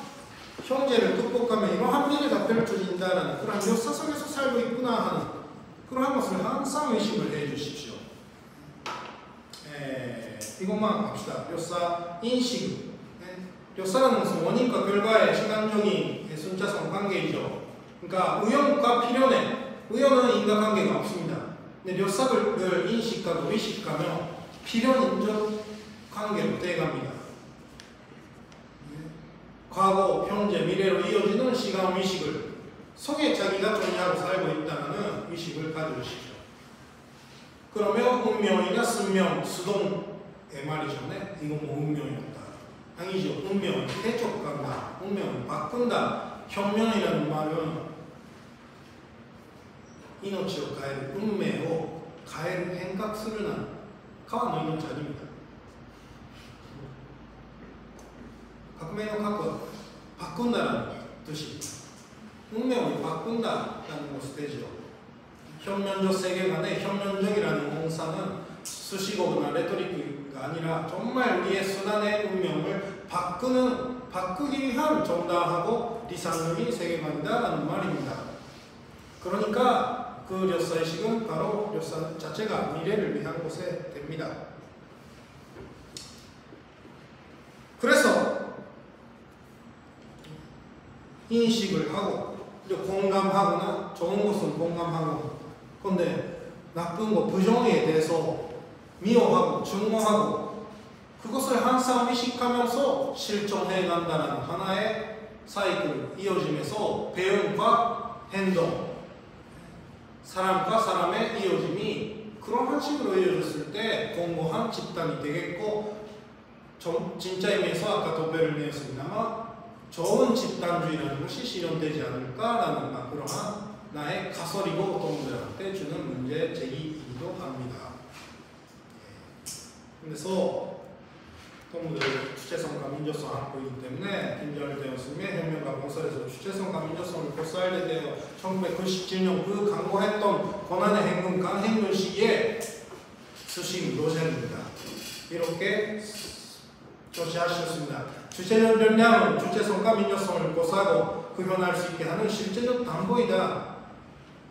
형제를 극복하며 이러한 미래가 펼쳐진다라는 그런 묘사 속에서 살고 있구나 하는 그러한 것을 항상 의식을 해 주십시오. 이것만 합시다. 묘사 인식. 묘사라는 것은 원인과 결과의 시간적인 순차성 관계이죠. 그러니까 우연과 필연의 우연은 인과관계가 없습니다. 근데 묘사를 인식하고 의식하며 필연인적 관계로 돼갑니다. 과거, 현재, 미래로 이어지는 시간 의식을 속에 자기가 존재하고 살고 있다는 의식을 가져주십시오. 그러면 운명이나 승명, 수동의 말이죠. 네? 이건 뭐 운명이었다. 아니죠. 운명은 해촉한다. 운명을 바꾼다. 혁명이라는 말은命を変える運命を変える変革するな川の命아닙니다。革命の核は바꾼다라는 뜻입니다. 운명을 바꾼다라는 스테이지요. 현면적 세계관의 현면적이라는 공사는 수식어나 레토릭가 아니라 정말 우리의 순환의 운명을 바꾸기 위한 정당하고 리상적인 세계관이다라는 말입니다. 그러니까 그 료사의식은 바로 료사 자체가 미래를 위한 곳에 됩니다. 그래서 인식을 하고 공감하거나 좋은 것은 공감하고 그런데 나쁜 것, 부정에 대해서 미워하고 증오하고 그것을 항상 의식하면서 실천해 간다는 하나의 사이클 이어짐에서 배움과 행동, 사람과 사람의 이어짐이 그런 식으로 이어졌을 때 공고한 집단이 되겠고 진짜 의미에서 아까 도배를 내었습니다만 좋은 집단주의라는 것이 실현되지 않을까라는 그러한 나의 가설이고 동물들한테 주는 문제 제기이기도 합니다. 그래서 동물들의 주체성과 민족성을 갖고 있기 때문에 김정일대원스님의 혁명과 공설에서 주체성과 민족성을 고수하게 되어 1997년 그 강구했던 권한의 행군 강행군 시기에 쓰신 노선입니다. 이렇게 조치하셨습니다. 주체적 역량은 주체성과 민족성을 고수하고 구현할 수 있게 하는 실제적 담보이다.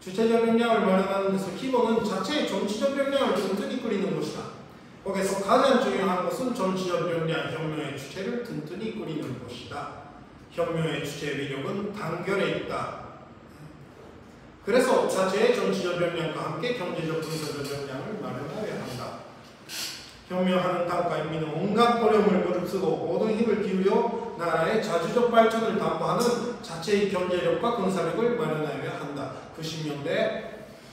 주체적 역량을 마련하는 데서 기본은 자체의 정치적 역량을 튼튼히 꾸리는 것이다. 거기서 가장 중요한 것은 정치적 역량, 혁명의 주체를 튼튼히 꾸리는 것이다. 혁명의 주체의 위력은 단결에 있다. 그래서 자체의 정치적 역량과 함께 경제적 군사적 역량을 마련해야 한다. 혁명하는 당과 인민은 온갖 어려움을 무릅쓰고 모든 힘을 기울여 나라의 자주적 발전을 담보하는 자체의 경제력과 군사력을 마련해야 한다. 90년대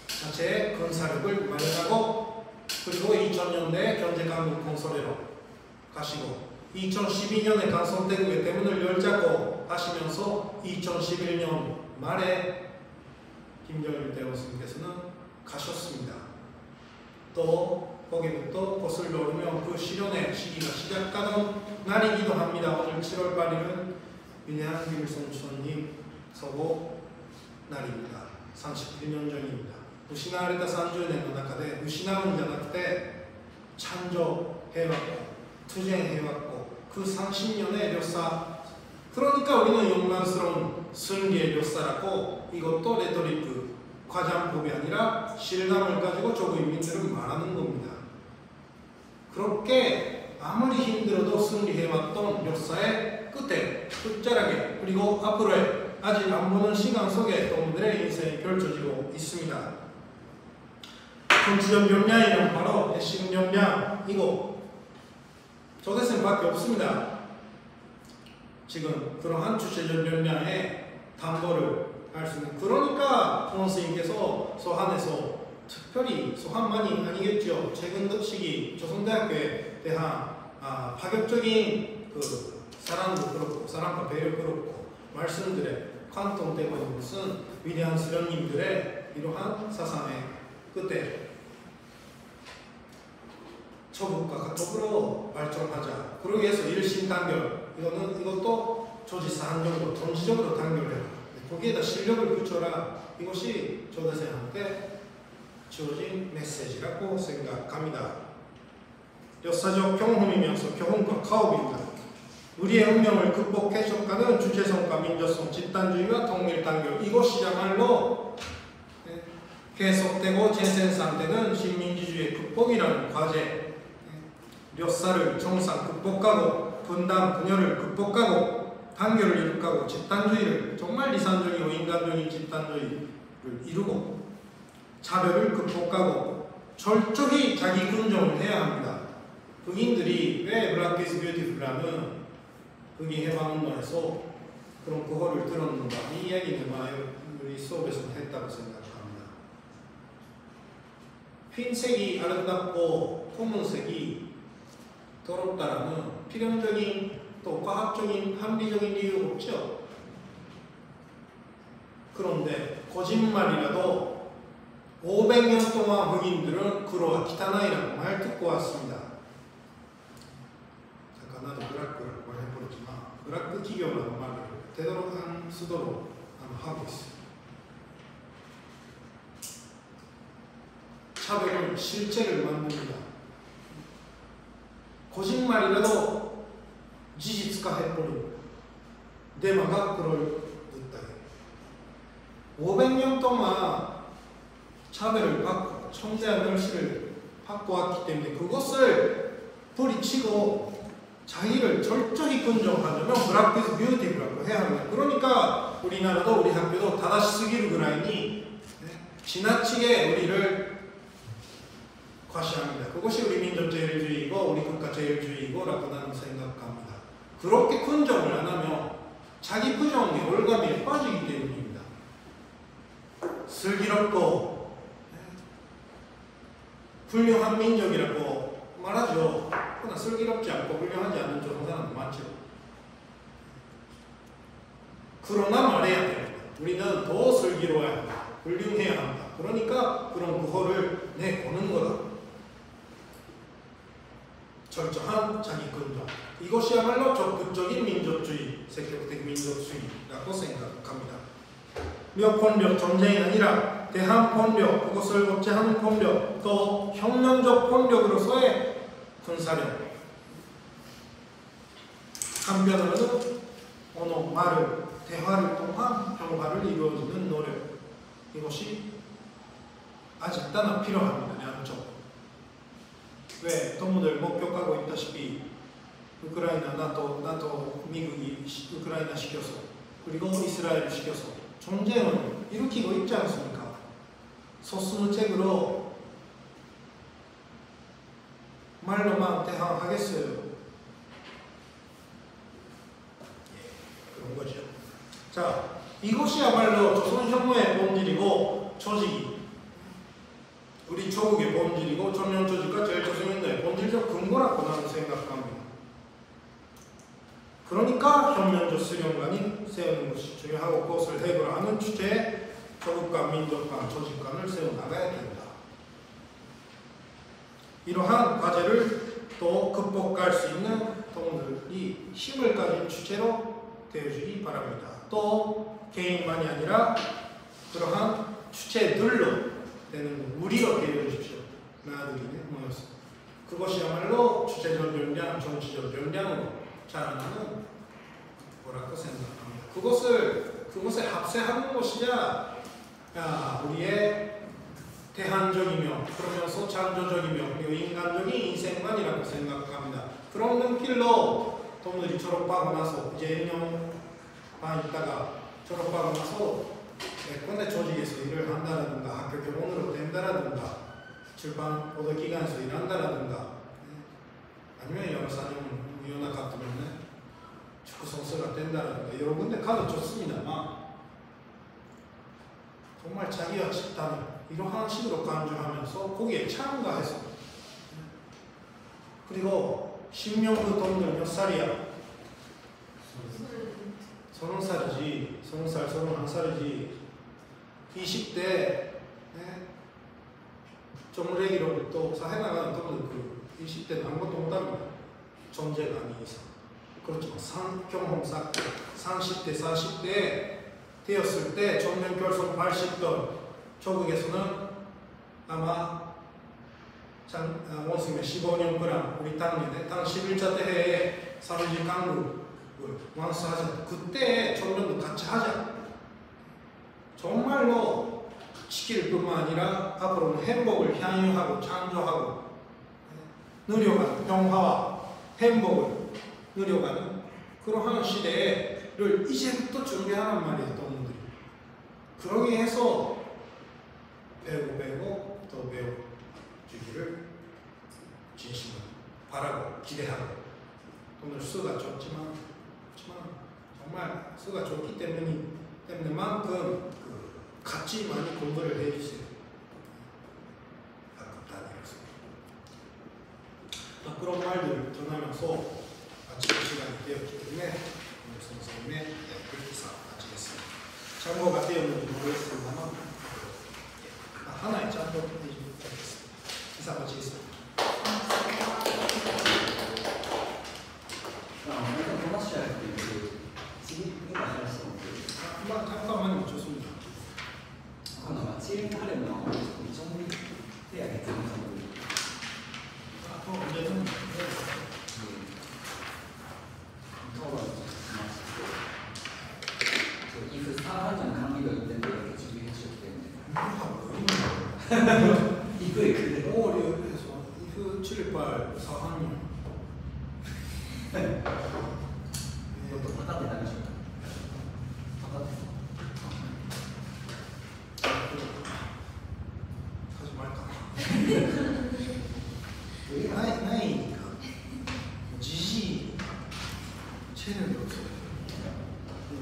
자체의 군사력을 마련하고 그리고 2000년대 경제강국 공설회로 가시고 2012년에 강성대국의 대문을 열자고 하시면서 2011년 말에 김정일 대원스님께서는 가셨습니다. 또 거기부터 거슬러 오르면 그 실현의 시기가 시작하는 날이기도 합니다. 오늘 7월 8일은 위대한 김일성 주석님 서고 날입니다. 31년 전입니다. 失われた30年の中で失うんじゃなくて창조 해왔고 투쟁해왔고 그 30년의 료사 그러니까 우리는 영광스러운 승리의 료사라고 이것도 레토리크 과장법이 아니라 실감을 가지고 조국인민들은 말하는 겁니다. 그렇게 아무리 힘들어도 승리해왔던 료사의 끝에 끝자락에 그리고 앞으로의 아직 안 보는 시간 속에 동무들의 인생이 펼쳐지고 있습니다. 정치적 역량이란 바로 핵심 역량이고 저것은 없습니다. 지금 그러한 주체적 역량의 담보를 할 수 있는 그러니까 선생님께서 소한에서 특별히 소한만이 아니겠죠. 최근 시기 조선대학교에 대한 파격적인 그 사랑도 그렇고 사랑과 배려 그렇고 말씀들에 관통되고 있는 것은 위대한 수련님들의 이러한 사상의 끝에 초국과 더불어 발전하자. 그러기 위해서 일심단결 이것도 조지사 한정으로 정치적으로 단결해라. 거기에다 실력을 붙여라. 이것이 조대생한테 주어진 메시지라고 생각합니다. 역사적 경험이면서 교훈과 가업입니다. 우리의 운명을 극복해석하는 주체성과 민족성, 집단주의와 통일단결, 이것이야말로 계속되고 재생산되는 식민지주의의 극복이라는 과제. 몇 살을 정상 극복하고 분단, 분열을 극복하고 단결을 이룩하고 집단주의를 정말 이산적이고 인간적인 집단주의를 이루고 차별을 극복하고 철저히 자기 군정을 해야 합니다. 흑인들이 왜 Black is Beautiful라는 흑인 해방운동에서 그런 그거를 들었는가, 이 이야기는 우리 수업에서 했다고 생각합니다. 흰색이 아름답고 검은색이 더럽다라는 필연적인 또 과학적인 합리적인 이유 없죠. 그런데 거짓말이라도 500년 동안 흑인들은 그로와 기타나이라고 말 듣고 왔습니다. 잠깐 나도 브라크라고 말해버렸지만 브라크 기교라는 말을 되도록 쓰도록 하고 있어요. 차별은 실체를 만듭니다. 거짓말이라도 지지스화해버리고 데마가 그럴 듯다. 500년 동안 차별을 받고 청대한 멸시를 받고 왔기 때문에 그것을 뿌리치고 자기를 철저히 긍정하려면 Black is Beautiful이라고 해야 합니다. 그러니까 우리나라도 우리 학교도 다다시 스기루 그라이니 지나치게 우리를 과시합니다. 그것이 우리 민족제일주의이고 우리 국가제일주의이고라고 나는 생각합니다. 그렇게 긍정을 안 하면 자기 부정의 올가미에 빠지기 때문입니다. 슬기롭고 훌륭한 민족이라고 말하죠. 그러나 슬기롭지 않고 훌륭하지 않은 저런 사람도 많죠. 그러나 말해야 됩니다. 우리는 더 슬기로워야 합니다. 훌륭해야 합니다. 그러니까 그런 구호를 내보는 거다. 철저한 자기 긍정. 이것이야말로 적극적인 민족주의,積極的 민족주의라고 생각합니다. 몇 폭력 전쟁이 아니라 대한 폭력, 그것을 억제하는 폭력, 또 혁명적 폭력으로서의 군사력. 한편으로는 언어, 말을, 대화를 통한 평화를 이루어지는 노력. 이것이 아직 따나 필요합니다. 양쪽. 왜 동무들 목격하고 있다시피 우크라이나 나토 미국이 우크라이나 시켜서 그리고 이스라엘을 시켜서 전쟁을 일으키고 있지 않습니까? 소수무책으로 말로만 대항하겠어요. 그런 거죠. 자, 이것이야말로 조선혁명의 본질이고 조직이 우리 조국의 본질이고 전면조직과 제일조선인도의 본질적 근거라고 나는 생각합니다. 그러니까 혁명적 수령관이 세우는 것이 중요하고 그것을 해결하는 주제에 조국관, 민족관, 조직관을 세워나가야 된다. 이러한 과제를 또 극복할 수 있는 동물이 힘을 가진 주체로 되어주기 바랍니다. 또 개인만이 아니라 그러한 주체들로 되는 무리로 되어주십시오. 나아들이 모여서 그것이야말로 주체적 역량, 정치적 역량으로 자라나는 거라고 생각합니다. 그것에 합세하는 것이야 우리의 대한적이며 그러면서 창조적이며 그리고 인간적인 인생관이라고 생각합니다. 그런 눈길로 동물이 졸업하고 나서 이제 1년 반 있다가 졸업하고 나서 예컨대 조직에서 일을 한다라든가 학교 교원으로 된다라든가 출판 보도기관에서 일한다라든가 아니면 여러 사정 위원회 같으면 축구 선수가 된다라든가 여러 군데 가도 좋습니다만 정말 자기와 집단을 이러한 식으로 간주하면서 거기에 참가해서 그리고 신명그 동들 몇 살이야? 30살이지 30살, 31살이지 20대 정례기로 또 사회 나가는 동들 그 20대는 아무것도 못합니다. 존재가 아닌 이상. 그렇지만 경험 쌓고 30대, 40대 되었을 때 전면 결손 80던 조국에서는 아마 원숭이 15년 그랑 우리 당년에 당 11차 대회에 사무직 강국 완수하자. 그때 점점도 같이 하자. 정말로 지킬 뿐만 아니라 앞으로는 행복을 향유하고 창조하고 누려가는 평화와 행복을 누려가는 그러한 시대를 이제부터 준비하란 말이에요, 동무들이. 그러기 위해서 배우고 더 배워주기를 진심으로 바라고 기대하고, 오늘 수가 좋지만 정말 수가 좋기 때문에만큼 그 같이 많이 공부를 해주세요. 부탁드리겠습니다. 그런 말들을 전하면서 마칠 시간이 되었기 때문에 오늘 선생님의 글기사 마치겠습니다. 참고가 되었는지 모르겠습니다만 하나의 참고 해주도록 하겠습니다. 기사 마치겠습니다. 飛ばしちゃうっていう次今話したのって 잠깐만요. 좋습니다. 今度はチームハレムの一応に手挙げてますので 언제든 if 4학년 강의가 있는데 이렇게 준비해 주셨기 때문에 이거에 그대로 5월에서 if 7, 8, 4학년 이것도 바깥에 나가시고 바깥에서 하지 말까? 나이니까 지지 체력이 없어요.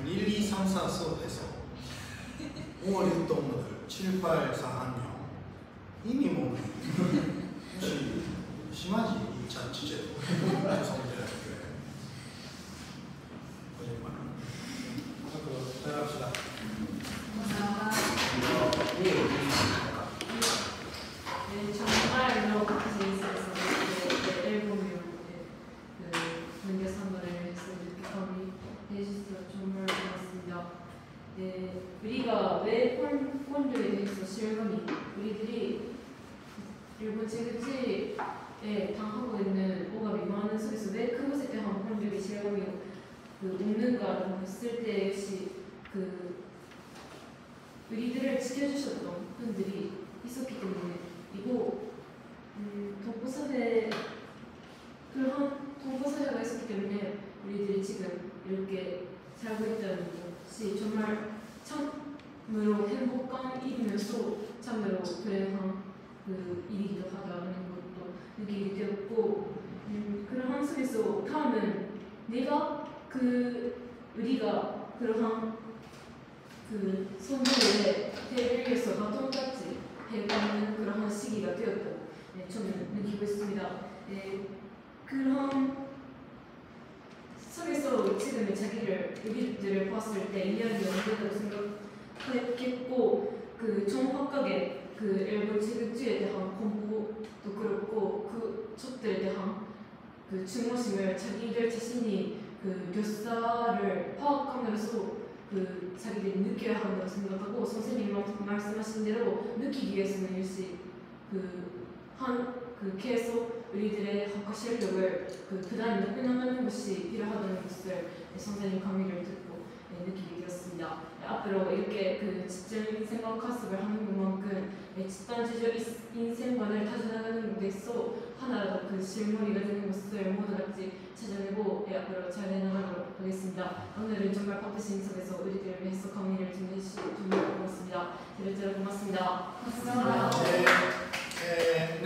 1, 2, 3, 4 수업해서 5월 6동무들 7, 8, 4학년 이미 뭐 혹시 심하지 이 자취제도 성대학교에 거짓말. 앞으로 잘합시다. 정말로 재밌어서 앨범을 남겨서 한번을 해서 이렇게 강의해주셔서 정말 고맙습니다. 네, 우리가 왜 폰들에 대해서 실감이 우리들이 일본 지그지에 당하고 있는 오감이 많은 속에서 왜 그것에 대한 폰들이 실감이 없는가를 봤을 때 역시 우리들을 지켜주셨던 분들이 있었기 때문에 이고 동포사회 그런 동포사회가 있었기 때문에 우리들이 지금 이렇게 살고 있다는 것이 정말 참으로 행복한 일이면서 참으로 그래한 일이기도 하다는 것도 느끼게 되었고 그러한 속에서 다음은 우리가 그러한 선조의 대를 위해서 바통같이 해가는 그러한 시기가 되었다고 저는 느끼고 있습니다. 그런 속에서 지금의 우리들을 봤을 때 인연이 없는다고 생각했고 정확하게 일본 지그지에 대한 공부도 그렇고 그것들에 대한 증오심을 자기들 자신이 묘사를 파악함으로써 자기들이 느껴야 한다고 생각하고 선생님이 말씀하신 대로 느끼기 위해서는 역시 계속 우리들의 학과 실력을 부단히 높여나가는 것이 필요하다는 것을 선생님 강의를 듣고 느끼게 되었습니다. 앞으로 이렇게 직장 인생과 학습을 하는 것만큼 집단지적 인생관을 다져나가는 데서 하나라도 실무리가 되는 것을 모두 같이 찾아내고 앞으로 잘 해나가도록 하겠습니다. 오늘은 정말 바쁘신 속에서 우리들을 위해서 강의를 준비해주셔서 정말 고맙습니다. 대단히 고맙습니다. 감사합니다. 네.